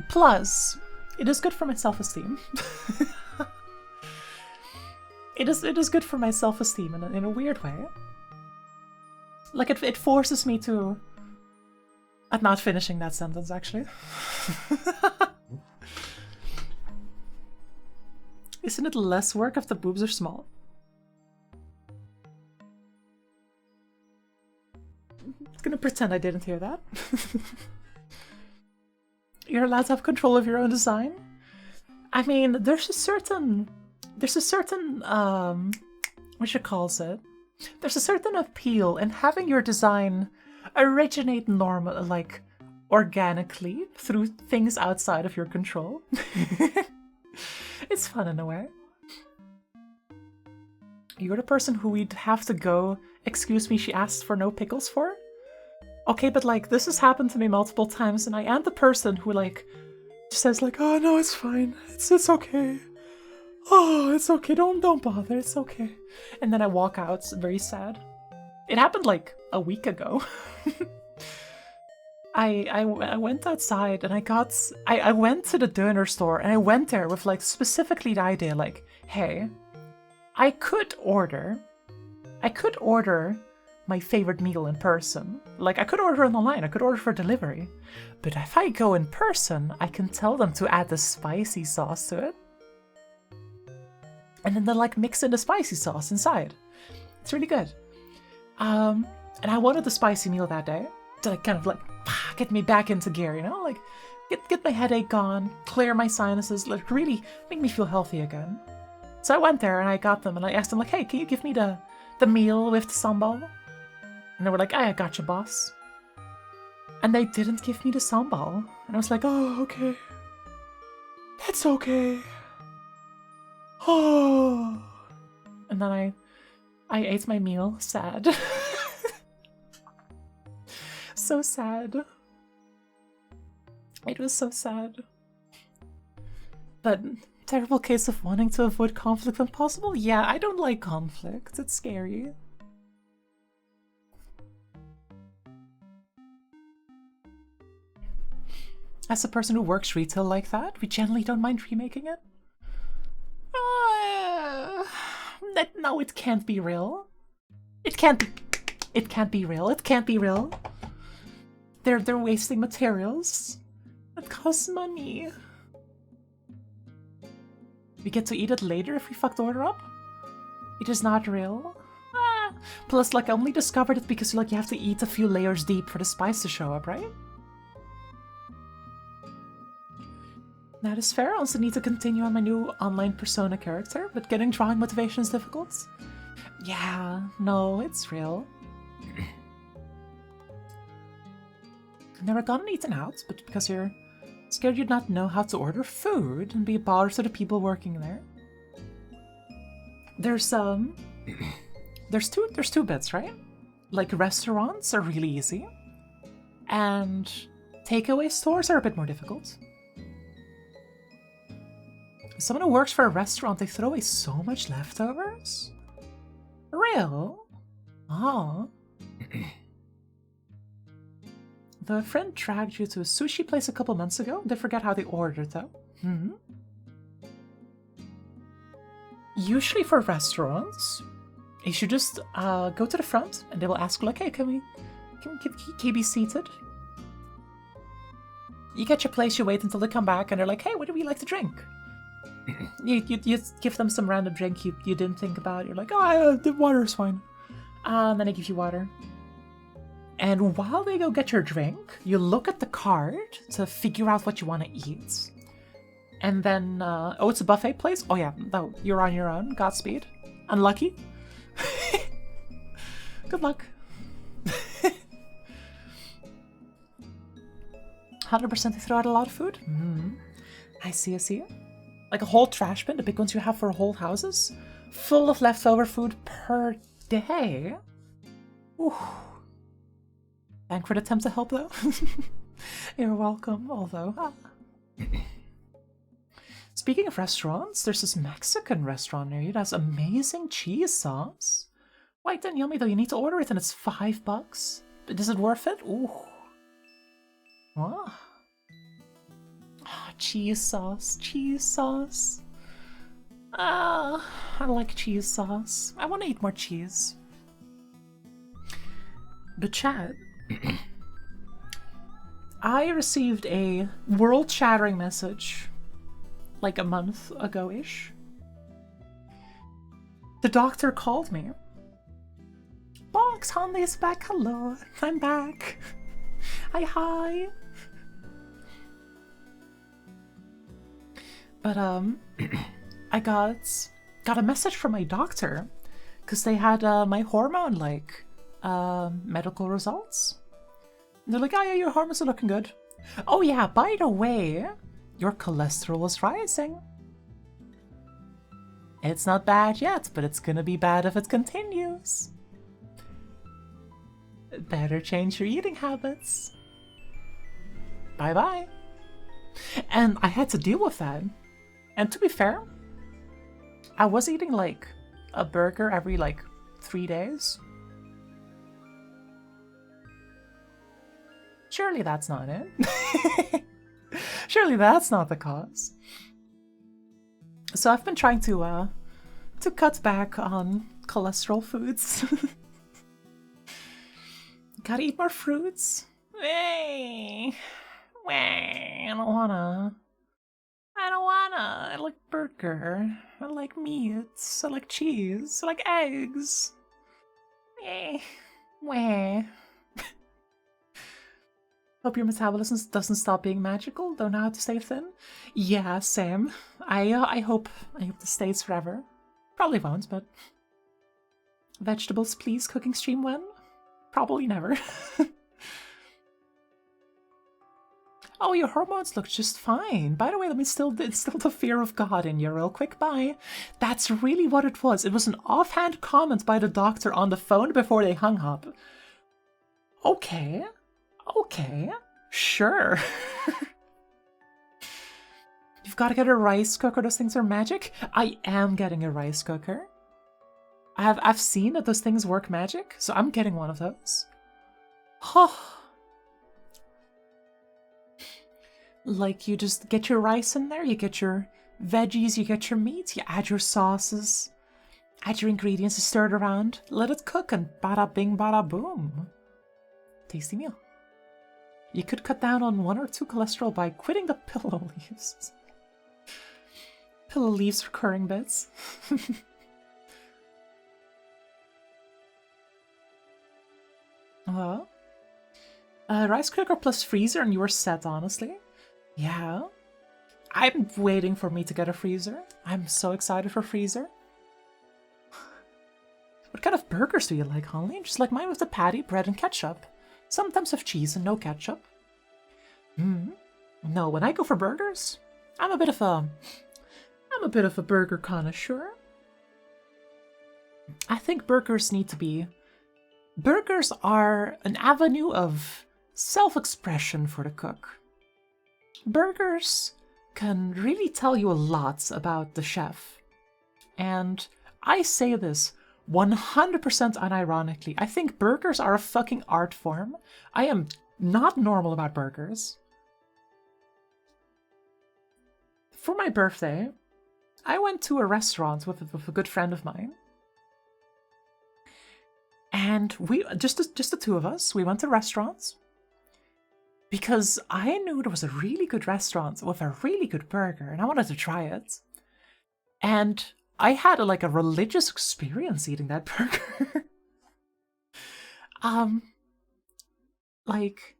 Plus, it is good for my self-esteem. It is good for my self-esteem in a weird way. Like, it forces me to... I'm not finishing that sentence, actually. Isn't it less work if the boobs are small? I'm gonna pretend I didn't hear that. You're allowed to have control of your own design? I mean, there's a certain, what you calls it? There's a certain appeal in having your design originate like, organically through things outside of your control. It's fun in a way. You're the person who we'd have to go, excuse me, she asked for no pickles for? Okay, but like, this has happened to me multiple times, and I am the person who like, says like, oh no, it's fine, it's okay. Oh, it's okay, don't bother, it's okay. And then I walk out, very sad. It happened like a week ago. I went outside and I went to the doner store, and I went there with like specifically the idea like, hey, I could order my favorite meal in person. Like, I could order it online, I could order for delivery. But if I go in person, I can tell them to add the spicy sauce to it. And then they like mix in the spicy sauce inside. It's really good. And I wanted the spicy meal that day to like kind of like get me back into gear, you know? Like get my headache gone, clear my sinuses, like really make me feel healthy again. So I went there and I got them and I asked them like, hey, can you give me the meal with the sambal? And they were like, I got you, boss. And they didn't give me the sambal. And I was like, oh, okay. That's okay. Oh. And then I ate my meal, sad. So sad. It was so sad. But terrible case of wanting to avoid conflict when possible? Yeah, I don't like conflict. It's scary. As a person who works retail like that, we generally don't mind remaking it. No, it can't be real. It can't be real. It can't be real. They're wasting materials. It costs money. We get to eat it later if we fuck the order up? It is not real. Plus, like, I only discovered it because like you have to eat a few layers deep for the spice to show up, right? That is fair. I also need to continue on my new online persona character, but getting drawing motivation is difficult. Yeah, no, it's real. I've never gone and eaten out, but because you're scared you'd not know how to order food and be a bother to the people working there. There's two bits, right? Like, restaurants are really easy, and takeaway stores are a bit more difficult. Someone who works for a restaurant, they throw away so much leftovers? Real? Oh. The friend dragged you to a sushi place a couple months ago. They forget how they ordered, though. Hmm? Usually for restaurants, you should just go to the front and they will ask like, hey, can you be seated? You get your place, you wait until they come back and they're like, hey, what do we like to drink? You give them some random drink you didn't think about. You're like, oh, the water is fine. And then they give you water. And while they go get your drink, you look at the card to figure out what you want to eat. And then, oh, it's a buffet place? Oh yeah, no, you're on your own. Godspeed. Unlucky. Good luck. 100% they throw out a lot of food? I see. Like a whole trash bin, the big ones you have for whole houses? Full of leftover food per day? Ooh. Thank for the attempt to help, though. You're welcome, although... Speaking of restaurants, there's this Mexican restaurant near you that has amazing cheese sauce. White and yummy, though. You need to order it and it's $5. But is it worth it? Ooh. What? Oh, cheese sauce. I like cheese sauce. I want to eat more cheese. But chat, I received a world-shattering message like a month ago-ish. The doctor called me. Box Honda is back, hello, I'm back. Hi. But I got a message from my doctor because they had my hormone like medical results. And they're like, oh yeah, your hormones are looking good. Oh yeah, by the way, your cholesterol is rising. It's not bad yet, but it's gonna be bad if it continues. Better change your eating habits. Bye-bye. And I had to deal with that. And to be fair, I was eating like a burger every like 3 days. Surely that's not it. Surely that's not the cause. So I've been trying to cut back on cholesterol foods. Gotta eat more fruits. I don't wanna. I like burger. I like meats. I like cheese. I like eggs. Hope your metabolism doesn't stop being magical. Don't know how to stay thin. Yeah, same. I hope this stays forever. Probably won't, but vegetables, please. Cooking stream when? Probably never. Oh, your hormones look just fine. By the way, let me instill the fear of God in you real quick. Bye. That's really what it was. It was an offhand comment by the doctor on the phone before they hung up. Okay. Sure. You've got to get a rice cooker. Those things are magic. I am getting a rice cooker. I've seen that those things work magic, so I'm getting one of those. Like, you just get your rice in there, you get your veggies, you get your meat, you add your sauces, add your ingredients, you stir it around, let it cook, and bada bing, bada boom. Tasty meal. You could cut down on 1 or 2 cholesterol by quitting the pillow leaves. Pillow leaves recurring bits. Well, rice cooker plus freezer and you were set, honestly. Yeah. I'm waiting for me to get a freezer. I'm so excited for freezer. What kind of burgers do you like, Holly? Just like mine with the patty, bread, and ketchup. Sometimes have cheese and no ketchup. No, when I go for burgers, I'm a bit of a burger connoisseur. I think burgers need to be... Burgers are an avenue of self-expression for the cook. Burgers can really tell you a lot about the chef. And I say this 100% unironically. I think burgers are a fucking art form. I am not normal about burgers. For my birthday, I went to a restaurant with a good friend of mine. And we, just the two of us, we went to restaurants. Because I knew there was a really good restaurant with a really good burger, and I wanted to try it. And I had a religious experience eating that burger. Like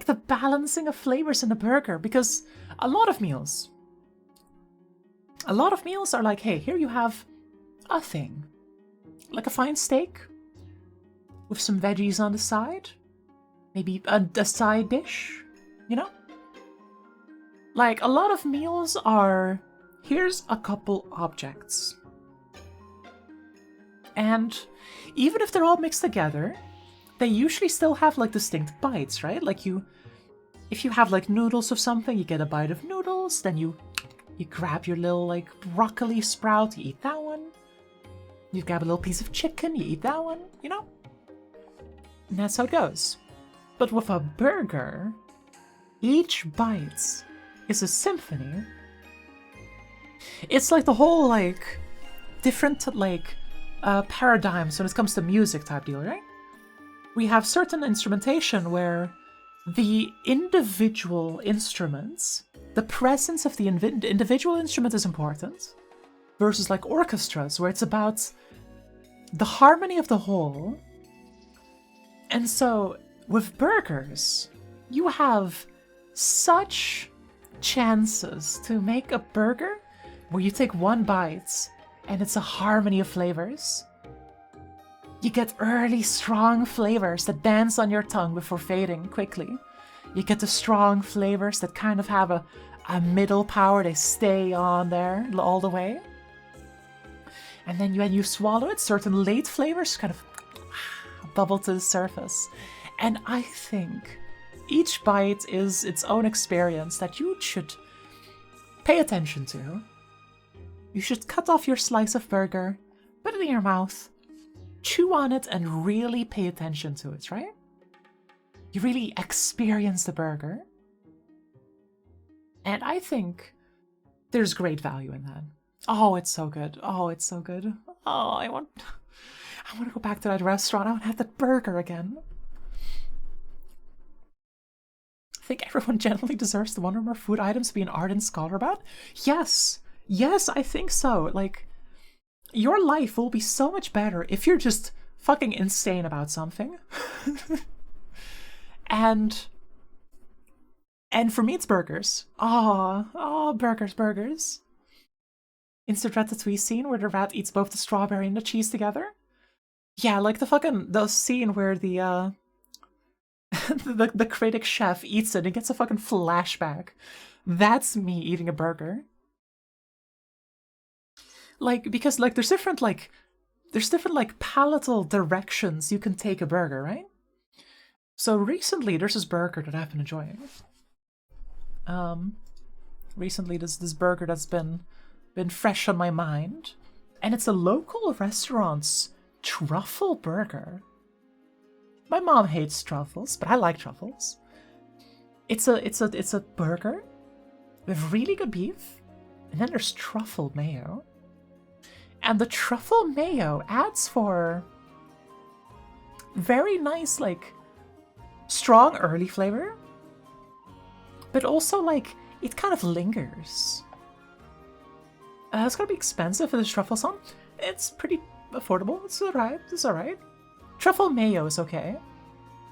the balancing of flavors in the burger, because a lot of meals are like, hey, here you have a thing. Like a fine steak with some veggies on the side. Maybe a side dish, you know? Like, a lot of meals are, here's a couple objects. And even if they're all mixed together, they usually still have, distinct bites, right? If you have, noodles of something, you get a bite of noodles, then you grab your little, broccoli sprout, you eat that one. You grab a little piece of chicken, you eat that one, you know? And that's how it goes. But with a burger, each bite is a symphony. It's like the whole, different, paradigms when it comes to music type deal, right? We have certain instrumentation where the individual instruments, the presence of the individual instrument is important, versus orchestras, where it's about the harmony of the whole. And so, with burgers, you have such chances to make a burger where you take one bite and it's a harmony of flavors. You get early, strong flavors that dance on your tongue before fading quickly. You get the strong flavors that kind of have a a middle power, they stay on there all the way. And then when you swallow it, certain late flavors kind of bubble to the surface. And I think each bite is its own experience that you should pay attention to. You should cut off your slice of burger, put it in your mouth, chew on it, and really pay attention to it, right? You really experience the burger. And I think there's great value in that. Oh, it's so good. Oh, it's so good. Oh, I want to go back to that restaurant. I want to have that burger again. I think everyone generally deserves the one or more food items to be an ardent scholar about. Yes. Yes, I think so. Like, your life will be so much better if you're just fucking insane about something. And for me, it's burgers. Oh, burgers. Instant Ratatouille scene where the rat eats both the strawberry and the cheese together. Yeah, like the scene where the the critic chef eats it and gets a fucking flashback. That's me eating a burger. Like, because like there's different palatal directions you can take a burger, right? So recently there's this burger that I've been enjoying. Recently this burger that's been fresh on my mind, and it's a local restaurant's truffle burger. My mom hates truffles, but I like truffles. It's a burger with really good beef, and then there's truffle mayo. And the truffle mayo adds for very nice, like, strong early flavor, but also, like, it kind of lingers. It's gonna be expensive for this truffle song. It's pretty affordable. It's alright. Truffle mayo is okay.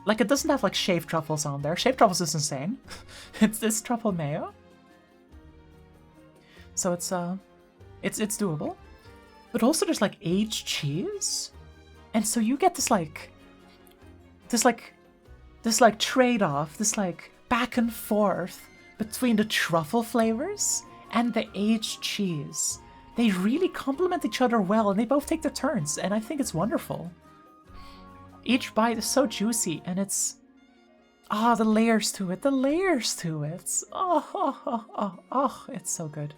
Like, it doesn't have, like, shaved truffles on there. Shaved truffles is insane. It's this truffle mayo. So it's doable. But also there's, like, aged cheese. And so you get this trade-off, this, like, back and forth between the truffle flavors and the aged cheese. They really complement each other well, and they both take their turns, and I think it's wonderful. Each bite is so juicy, and it's... the layers to it, Oh, it's so good.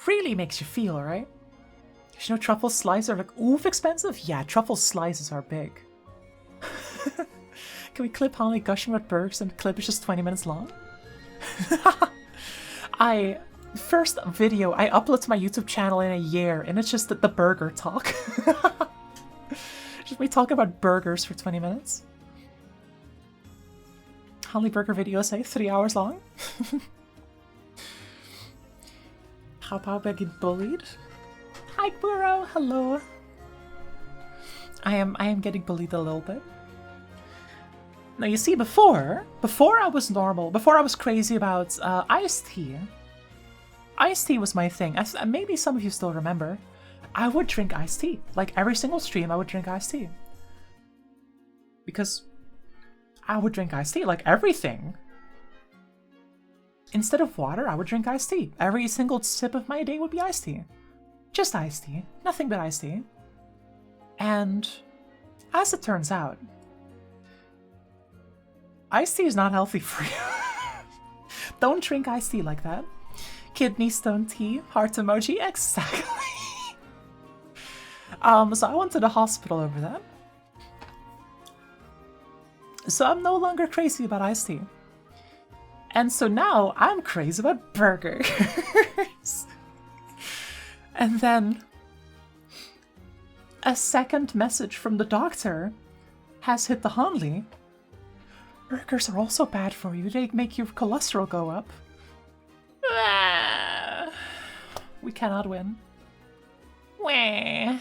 Really makes you feel, right? You know, truffle slices are, like, oof expensive? Yeah, truffle slices are big. Can we clip Holly gushing about burgers and the clip is just 20 minutes long? First video I upload to my YouTube channel in a year, and it's just the burger talk. Just me talking about burgers for 20 minutes. Holly burger video say 3 hours long. How about I get bullied? Hi Burrow, hello. I am getting bullied a little bit. Now you see, before I was normal, before I was crazy about iced tea. Iced tea was my thing. As maybe some of you still remember, I would drink iced tea. Like, every single stream I would drink iced tea. Because I would drink iced tea, like everything. Instead of water, I would drink iced tea. Every single sip of my day would be iced tea. Just iced tea. Nothing but iced tea. And as it turns out, iced tea is not healthy for you. Don't drink iced tea like that. Kidney stone tea, heart emoji, exactly. So I went to the hospital over that. So I'm no longer crazy about iced tea. And so now I'm crazy about burgers. And then a second message from the doctor has hit the Hanli. Burgers are also bad for you. They make your cholesterol go up. We cannot win. Wah.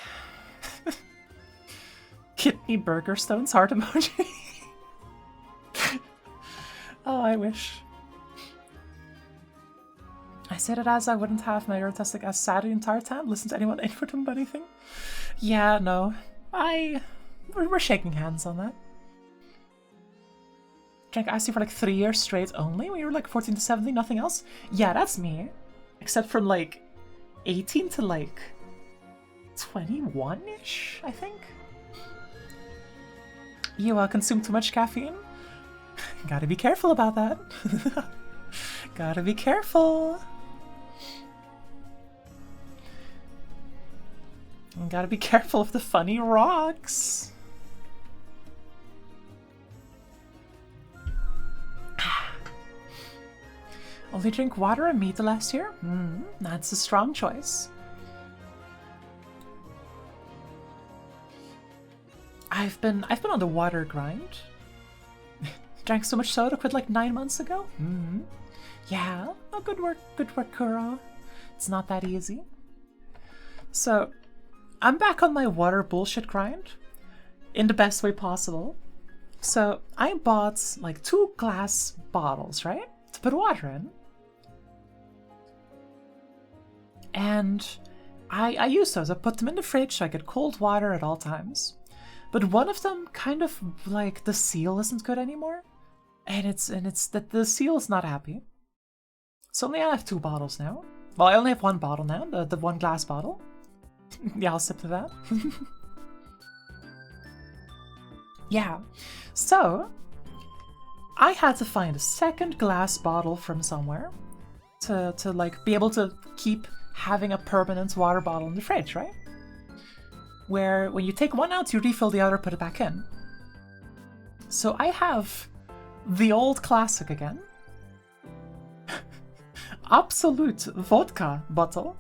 Kidney burger stones, heart emoji. Oh, I wish. I said it as I wouldn't have my erotastic ass sad the entire time. Listen to anyone input him about anything. Yeah, no. We're shaking hands on that. drank ice tea for like 3 years straight only when you were like 14 to 17, nothing else? Yeah, that's me. Except from like 18 to like 21-ish, I think. You consume too much caffeine? Gotta be careful about that. Gotta be careful. Gotta be careful of the funny rocks. Only drink water and meat the last year? That's a strong choice. I've been on the water grind. Drank so much soda, quit like 9 months ago. Yeah, oh, good work, Kuro. It's not that easy. So, I'm back on my water bullshit grind in the best way possible. So, I bought like 2 glass bottles, right? To put water in. And I use those. I put them in the fridge so I get cold water at all times. But one of them kind of like the seal isn't good anymore. And it's that the seal is not happy. So only I have 2 bottles now. Well, I only have 1 bottle now, the 1 glass bottle. Yeah, I'll sip to that. Yeah. So I had to find a second glass bottle from somewhere to like be able to keep having a permanent water bottle in the fridge, right? Where when you take one out, you refill the other, put it back in. So I have the old classic again. Absolute vodka bottle.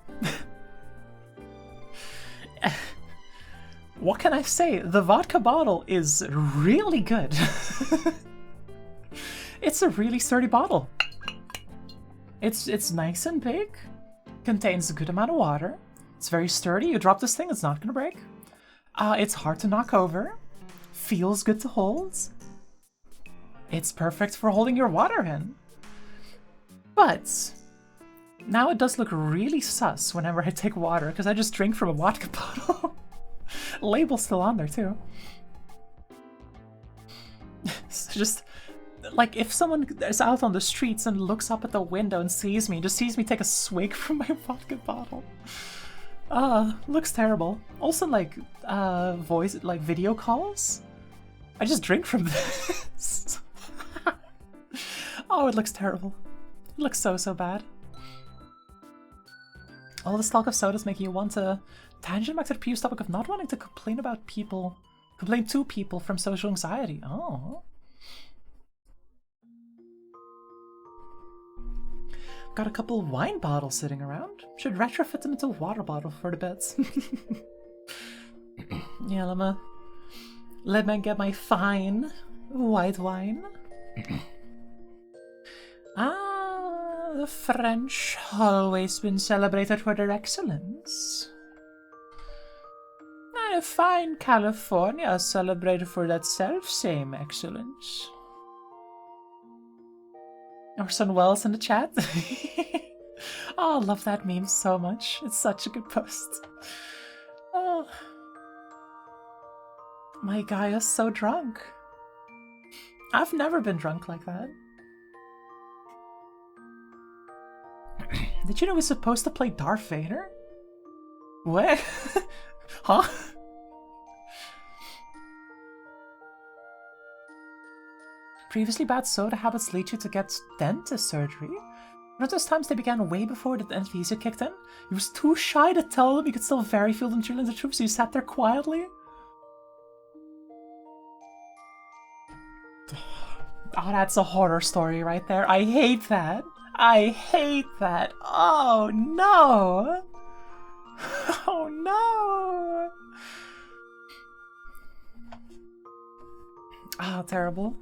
What can I say? The vodka bottle is really good. It's a really sturdy bottle. It's nice and big. Contains a good amount of water. It's very sturdy. You drop this thing, it's not gonna break. It's hard to knock over. Feels good to hold. It's perfect for holding your water in. But now it does look really sus whenever I take water, because I just drink from a vodka bottle. Label's still on there too. It's just like if someone is out on the streets and looks up at the window and sees me, just sees me take a swig from my vodka bottle. Looks terrible. Also, like, voice, like, video calls? I just drink from this. Oh, it looks terrible. It looks so bad. All this talk of sodas making you want to tangent back to the previous topic of not wanting to complain to people from social anxiety. Oh. Got a couple wine bottles sitting around. Should retrofit them into a water bottle for the bits. Yeah, let me get my fine white wine. The French always been celebrated for their excellence. And fine California is celebrated for that self-same excellence. Orson Welles in the chat. Oh, I love that meme so much. It's such a good post. Oh. My guy is so drunk. I've never been drunk like that. Did you know he's supposed to play Darth Vader? What? Huh? Previously bad soda habits lead you to get dentist surgery. One of those times they began way before the anesthesia kicked in. He was too shy to tell them he could still very feel them drilling the troops, so he sat there quietly. Oh, that's a horror story right there. I hate that. I hate that. Oh no! Oh no! Oh, terrible.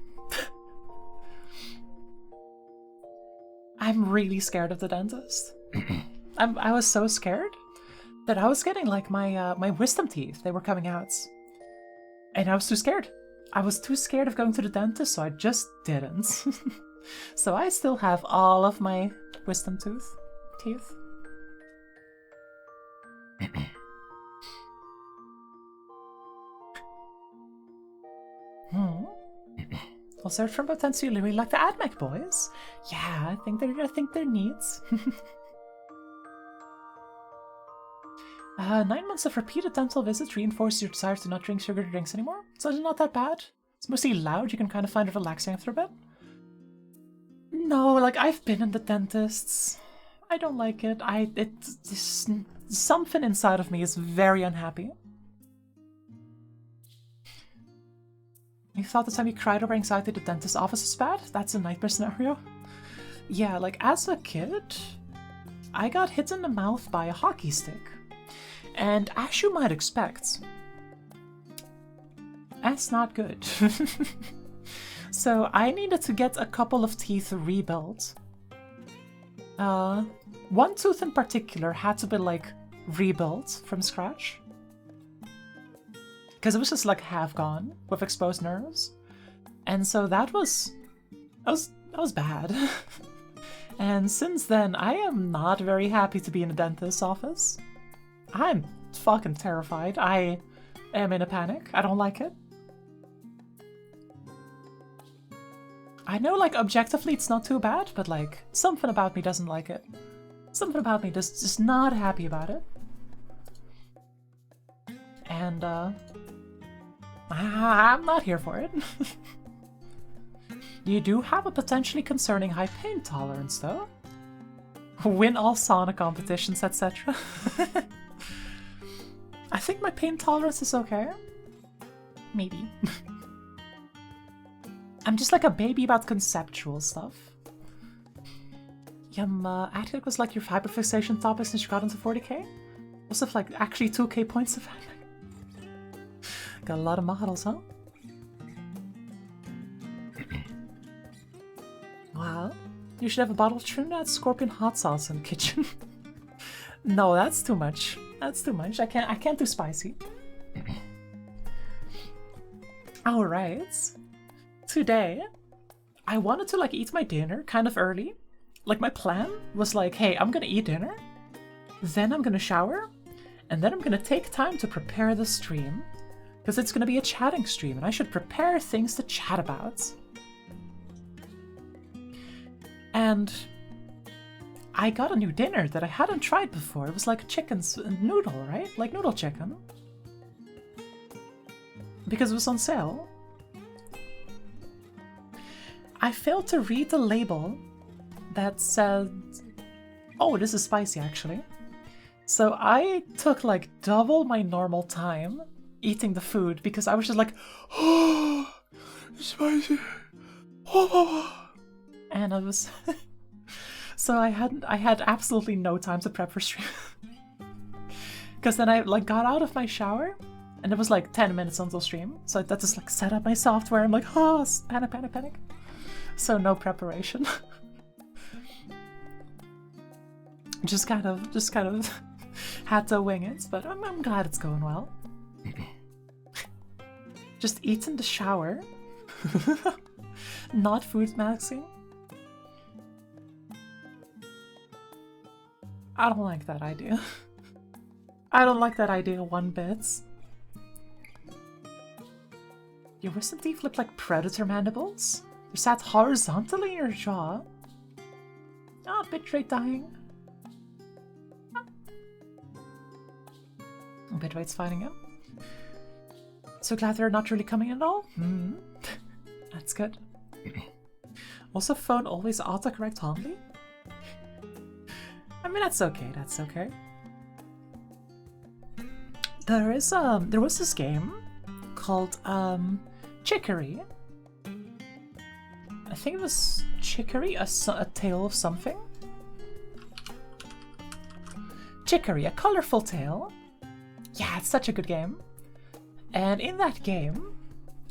I'm really scared of the dentist. I was so scared that I was getting like my wisdom teeth. They were coming out, and I was too scared. I was too scared of going to the dentist, so I just didn't. So I still have all of my wisdom teeth. We'll search for potentially really like the AdMech boys. Yeah, I think they're neat. 9 months of repeated dental visits reinforce your desire to not drink sugary drinks anymore. So it's not that bad. It's mostly loud. You can kind of find it relaxing after a bit. No, like I've been in the dentist's. I don't like it. Something inside of me is very unhappy. You thought the time you cried over anxiety at the dentist's office was bad? That's a nightmare scenario. Yeah, like as a kid, I got hit in the mouth by a hockey stick. And as you might expect, that's not good. So I needed to get a couple of teeth rebuilt. One tooth in particular had to be like rebuilt from scratch. Because it was just like half gone with exposed nerves. And so that was bad. And since then, I am not very happy to be in a dentist's office. I'm fucking terrified. I am in a panic. I don't like it. I know, like, objectively it's not too bad, but, like, something about me doesn't like it. Something about me just not happy about it. And, I'm not here for it. You do have a potentially concerning high pain tolerance, though. Win all sauna competitions, etc. I think my pain tolerance is okay. Maybe. I'm just like a baby about conceptual stuff. Attic was like your hyperfixation topic since you got into 40k? Also like actually 2k points of got a lot of models, huh? Wow. You should have a bottle of Trinidad Scorpion hot sauce in the kitchen. No, that's too much. That's too much. I can't do spicy. Alright. Today, I wanted to like eat my dinner kind of early. Like my plan was like, hey, I'm gonna eat dinner, then I'm gonna shower, and then I'm gonna take time to prepare the stream. Because it's gonna be a chatting stream and I should prepare things to chat about. And I got a new dinner that I hadn't tried before. It was like chicken noodle, right? Like noodle chicken. Because it was on sale. I failed to read the label that said, oh, this is spicy actually. So I took like double my normal time eating the food because I was just like, oh, spicy. Oh. And I was so I had absolutely no time to prep for stream. Because then I like got out of my shower and it was like 10 minutes until stream. So I just like set up my software. I'm like, oh, panic. So no preparation. just kind of had to wing it, but I'm glad it's going well. Just eat in the shower. Not food maxing. I don't like that idea. I don't like that idea one bit. Your wisdom teeth look like predator mandibles. They're sat horizontally in your jaw. Ah, bitrate dying. Bitrate's fighting him. So glad they're not really coming at all. That's good. Also, phone always autocorrect Homely. I mean, that's okay. That's okay. There was this game called Chicory. I think it was Chicory, a tale of something. Chicory, a colorful tale. Yeah, it's such a good game. And in that game,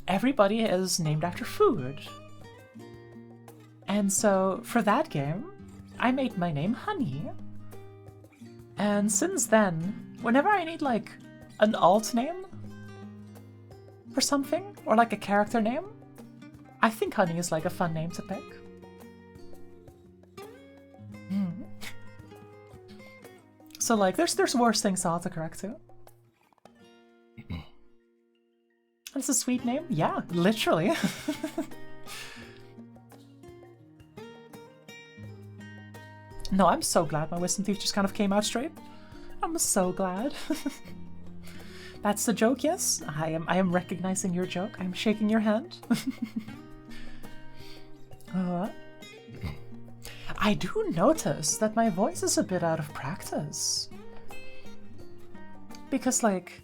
everybody is named after food. And so for that game, I made my name Honey. And since then, whenever I need like an alt name for something, or like a character name, I think Honey is like a fun name to pick. So like, there's worse things to autocorrect too. That's a sweet name? Yeah, literally. No, I'm so glad my wisdom teeth just kind of came out straight. I'm so glad. That's the joke, yes? I am recognizing your joke. I'm shaking your hand. I do notice that my voice is a bit out of practice. Because, like,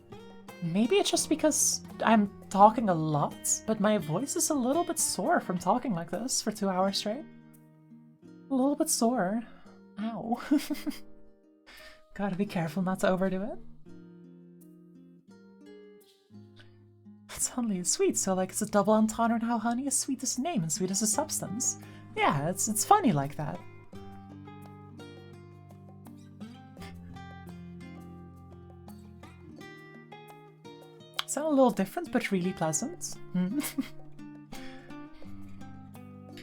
maybe it's just because I'm talking a lot, but my voice is a little bit sore from talking like this for 2 hours straight. A little bit sore. Ow. Gotta be careful not to overdo it. It's only sweet, so like it's a double entendre in how honey is sweet as a name and sweet as a substance. Yeah, it's funny like that. Sound a little different, but really pleasant.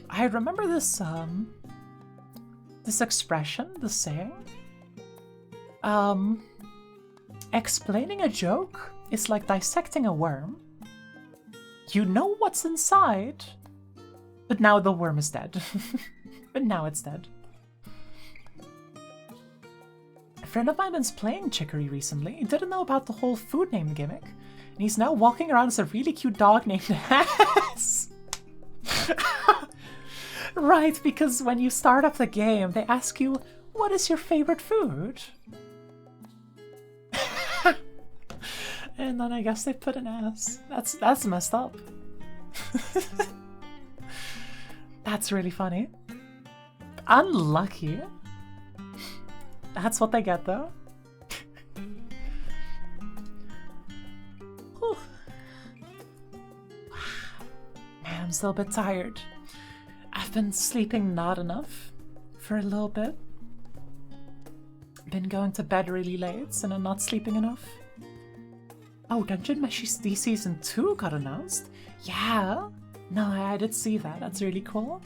I remember this this expression, the saying. Explaining a joke is like dissecting a worm. You know what's inside, but now the worm is dead. But now it's dead. A friend of mine was playing Chicory recently. He didn't know about the whole food name gimmick. And he's now walking around as a really cute dog named Ass. Right, because when you start up the game, they ask you, what is your favorite food? And then I guess they put an ass. That's messed up. That's really funny. Unlucky. That's what they get though. Man, I'm still a bit tired. I've been sleeping not enough for a little bit. Been going to bed really late and I'm not sleeping enough. Oh, Dungeon Meshi Season 2 got announced? Yeah! No, I did see that. That's really cool.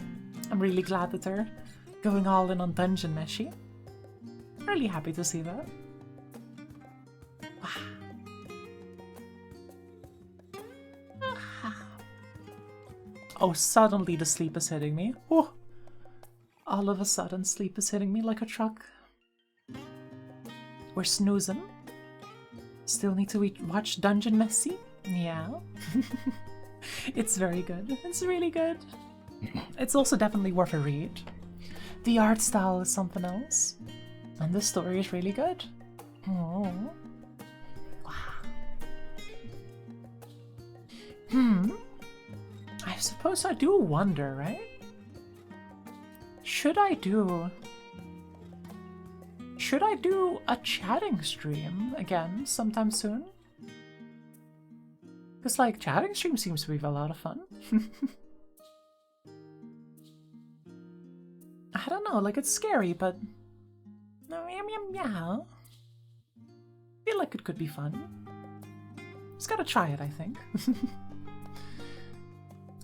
I'm really glad that they're going all in on Dungeon Meshi. Really happy to see that. Oh, suddenly the sleep is hitting me. Oh! All of a sudden, sleep is hitting me like a truck. We're snoozing. Still need to watch Dungeon Meshi? Yeah. It's very good. It's really good. It's also definitely worth a read. The art style is something else. And the story is really good. Oh. Wow. I suppose I do wonder, right? Should I do a chatting stream again sometime soon? Because, like, chatting stream seems to be a lot of fun. I don't know, like, it's scary, but... yeah. I feel like it could be fun. Just gotta try it, I think.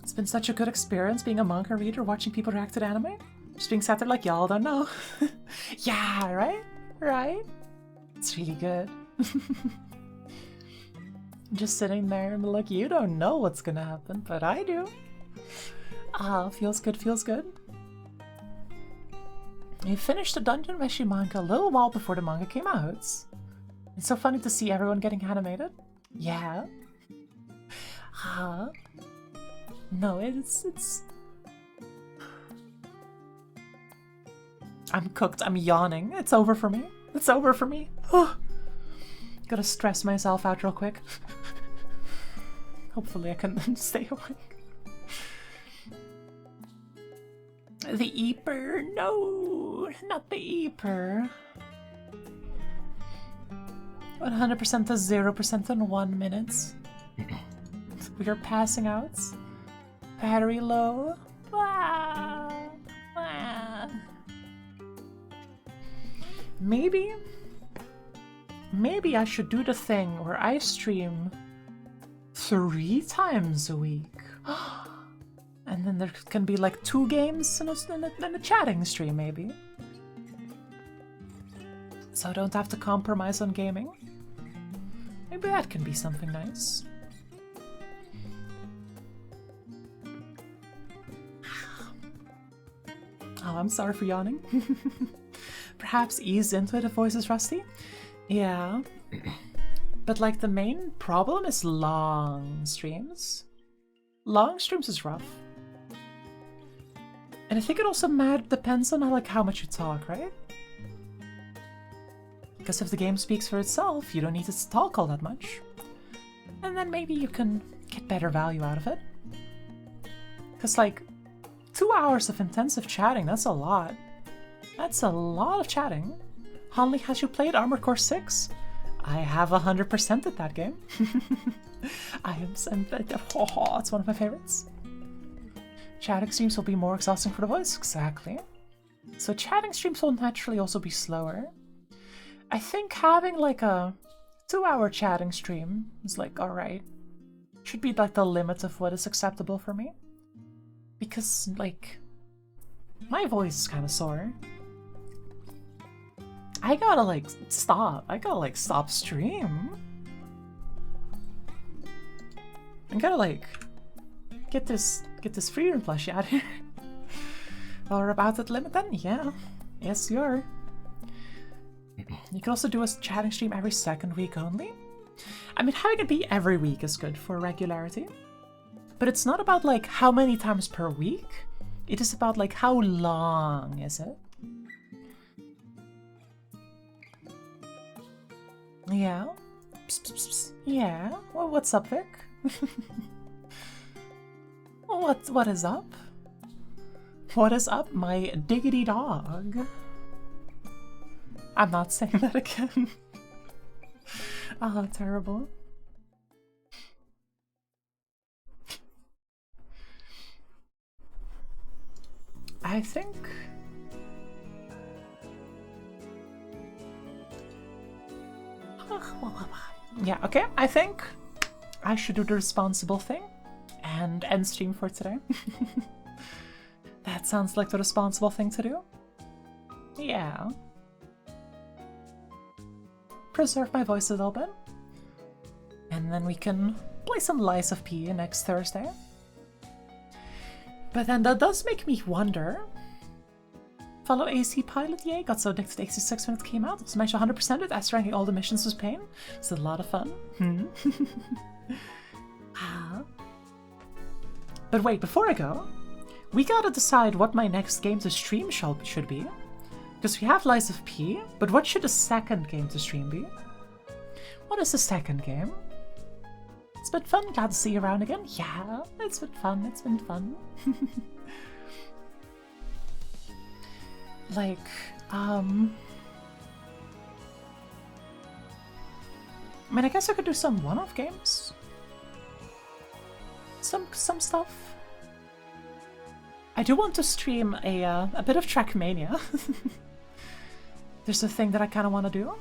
It's been such a good experience being a manga reader, watching people react to anime. Just being sat there like, y'all don't know. Yeah, right? Right? It's really good. Just sitting there and be like, you don't know what's gonna happen, but I do. Ah, feels good, feels good. I finished the Dungeon Meshi manga a little while before the manga came out. It's so funny to see everyone getting animated. Yeah. Ah. No, it's... I'm cooked. I'm yawning. It's over for me. It's over for me. Gotta stress myself out real quick. Hopefully I can stay awake. The Eeper? No, not the Eeper. 100% to 0% in 1 minute. We are passing out. Battery low. Ah, ah. Maybe I should do the thing where I stream 3 times a week. And then there can be like 2 games and a chatting stream, maybe. So I don't have to compromise on gaming. Maybe that can be something nice. Oh, I'm sorry for yawning. perhaps ease into it if voice is rusty. Yeah. But like the main problem is long streams. Long streams is rough. And I think it also depends on how much you talk, right? Because if the game speaks for itself, you don't need to talk all that much. And then maybe you can get better value out of it. Because like 2 hours of intensive chatting, that's a lot. That's a lot of chatting. Hanli, has you played Armored Core 6? I have 100%ed that game. It's one of my favorites. Chatting streams will be more exhausting for the voice, exactly. So chatting streams will naturally also be slower. I think having like a 2-hour chatting stream is like alright. Should be like the limit of what is acceptable for me. Because like, my voice is kind of sore. I gotta like stop. I gotta like stop stream. I gotta like get this freedom plushie out here. Well, we're about that limit then? Yeah. Yes, you are. You can also do a chatting stream every second week only. I mean, having it be every week is good for regularity. But it's not about like how many times per week. It is about like how long is it? Yeah. Psst, psst, psst. Yeah. Well, what's up, Vic? What is up? What is up, my diggity dog? I'm not saying that again. Oh, terrible. I think... Yeah, okay, I think I should do the responsible thing and end stream for today. That sounds like the responsible thing to do. Yeah. Preserve my voice a little bit. And then we can play some Lies of P next Thursday. But then that does make me wonder. Follow AC Pilot, yay, got so addicted to AC6 when it came out. It was mentioned 100%ed, as ranking all the missions was pain. It's a lot of fun. But wait, before I go, we gotta decide what my next game to stream should be. Because we have Lies of P, but what should the second game to stream be? What is the second game? It's been fun, glad to see you around again. Yeah, it's been fun, it's been fun. Like, I mean, I guess I could do some one-off games. Some stuff. I do want to stream a bit of Trackmania. There's a thing that I kind of want to do.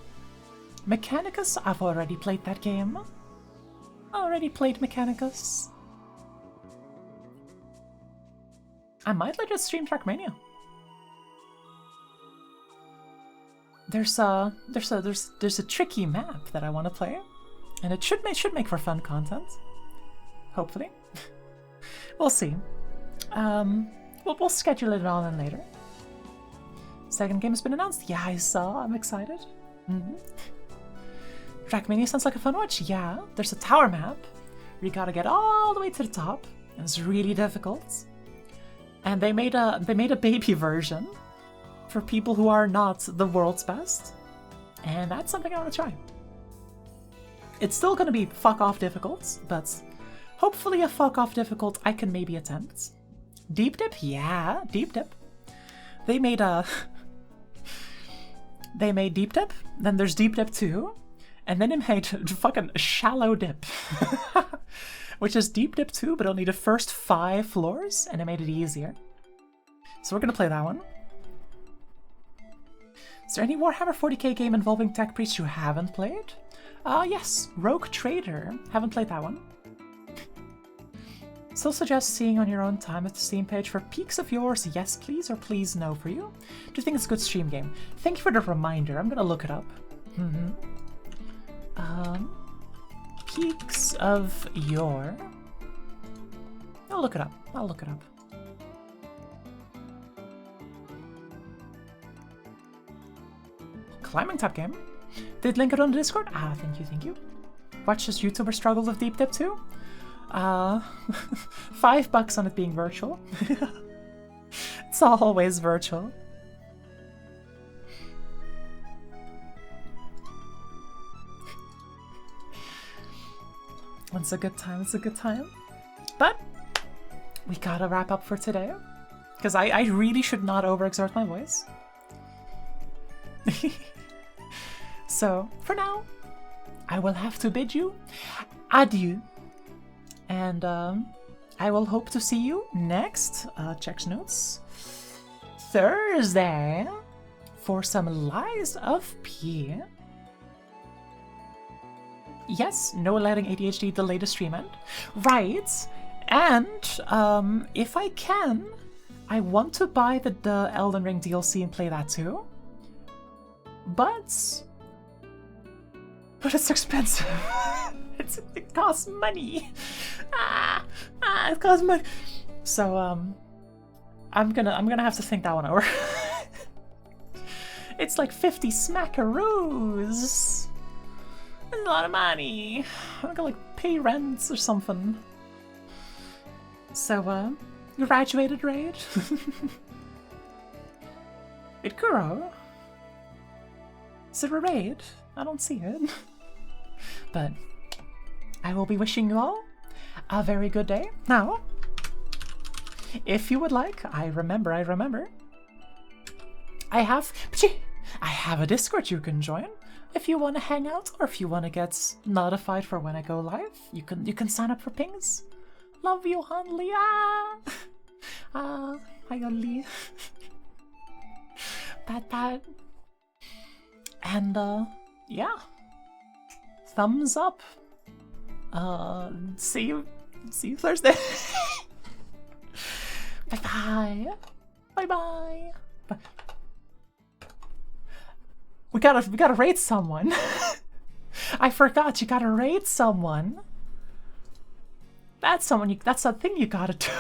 Mechanicus, I've already played that game. Already played Mechanicus. I might let just stream Trackmania. There's a tricky map that I want to play, and it should make for fun content. Hopefully, we'll see. We'll schedule it on in later. Second game has been announced. Yeah, I saw. I'm excited. Trackmania sounds like a fun watch. Yeah, there's a tower map where you gotta get all the way to the top, and it's really difficult. And they made a baby version for people who are not the world's best, and that's something I want to try. It's still gonna be fuck off difficult, but hopefully a fuck off difficult I can maybe attempt. Deep Dip? Yeah, Deep Dip. They made Deep Dip, then there's Deep Dip 2, and then they made fucking Shallow Dip. Which is Deep Dip 2, but only the first 5 floors, and it made it easier. So we're gonna play that one. Is there any Warhammer 40k game involving Tech Priest you haven't played? Yes, Rogue Trader. Haven't played that one. Still suggest seeing on your own time at the Steam page for peaks of yours, yes please or please no for you. Do you think it's a good stream game? Thank you for the reminder, I'm gonna look it up. Peaks of your... I'll look it up, I'll look it up. Climbing top game. Did link it on the Discord? Ah, thank you, thank you. Watch this YouTuber struggle with deep dip too? $5 on it being virtual. It's always virtual. It's a good time, it's a good time. But we gotta wrap up for today. Because I really should not overexert my voice. So, for now, I will have to bid you adieu. And I will hope to see you next, check notes, Thursday for some Lies of P. Yes, no letting ADHD delay the stream end. Right, and if I can, I want to buy the Elden Ring DLC and play that too. But it's expensive. It costs money. It costs money. So I'm gonna have to think that one over. It's like 50 smackaroos. That's a lot of money. I'm gonna like pay rents or something. So graduated raid. Ikuro. Is it a raid? I don't see it. But I will be wishing you all a very good day. Now, if you would like, I remember, I have a Discord you can join. If you want to hang out or if you want to get notified for when I go live, you can sign up for pings. Love you, Hanli. Hi, Hanli. Pat. And yeah. Thumbs up. See you Thursday. Bye. Bye. We gotta raid someone. I forgot, you gotta raid someone. That's a thing you gotta do.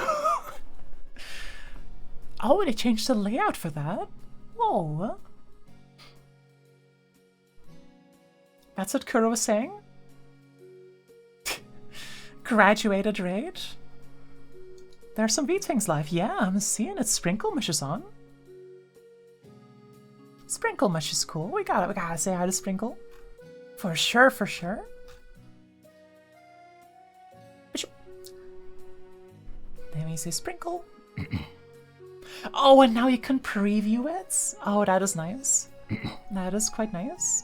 Oh, they changed the layout for that. Oh. That's what Kuro was saying? Graduated raid? There's some V-Twings live. Yeah, I'm seeing it. Sprinkle Mush is on. Sprinkle Mush is cool. We gotta say hi to Sprinkle. For sure. Let me say Sprinkle. Oh, and now you can preview it? Oh, that is nice. That is quite nice.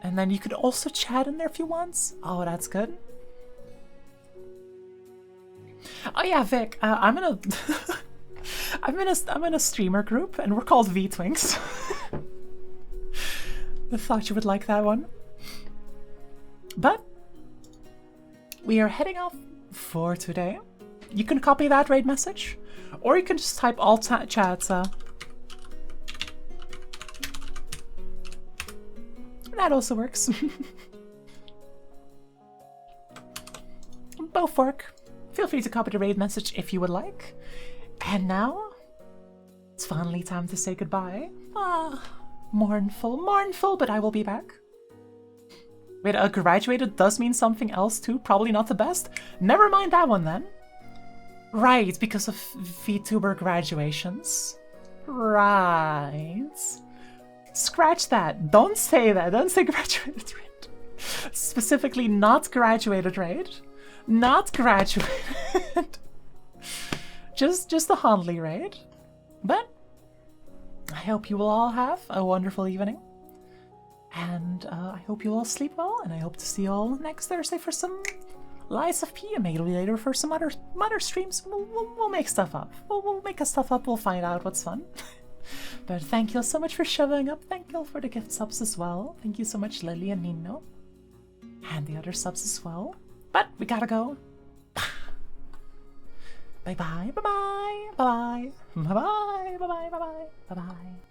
And then you could also chat in there if you want. Oh, that's good. Oh yeah, Vic, I'm in a streamer group and we're called V-Twinks. I thought you would like that one. But we are heading off for today. You can copy that raid message, or you can just type all chats. That also works. Both work. Feel free to copy the raid message if you would like. And now, it's finally time to say goodbye. Mournful, but I will be back. Wait, graduated does mean something else too? Probably not the best? Never mind that one then. Right, because of VTuber graduations. Right. Scratch that. Don't say that. Don't say graduated raid. Specifically not graduated raid. Not graduated. just the Hanli raid. But I hope you will all have a wonderful evening. And I hope you all sleep well, and I hope to see you all next Thursday for some Lies of P, and maybe later for some other streams. We'll make stuff up. We'll make stuff up. We'll find out what's fun. But thank you all so much for showing up. Thank you all for the gift subs as well. Thank you so much, Lily and Nino. And the other subs as well. But we gotta go. Bye-bye. Bye-bye. Bye-bye. Bye-bye. Bye-bye. Bye-bye. Bye-bye.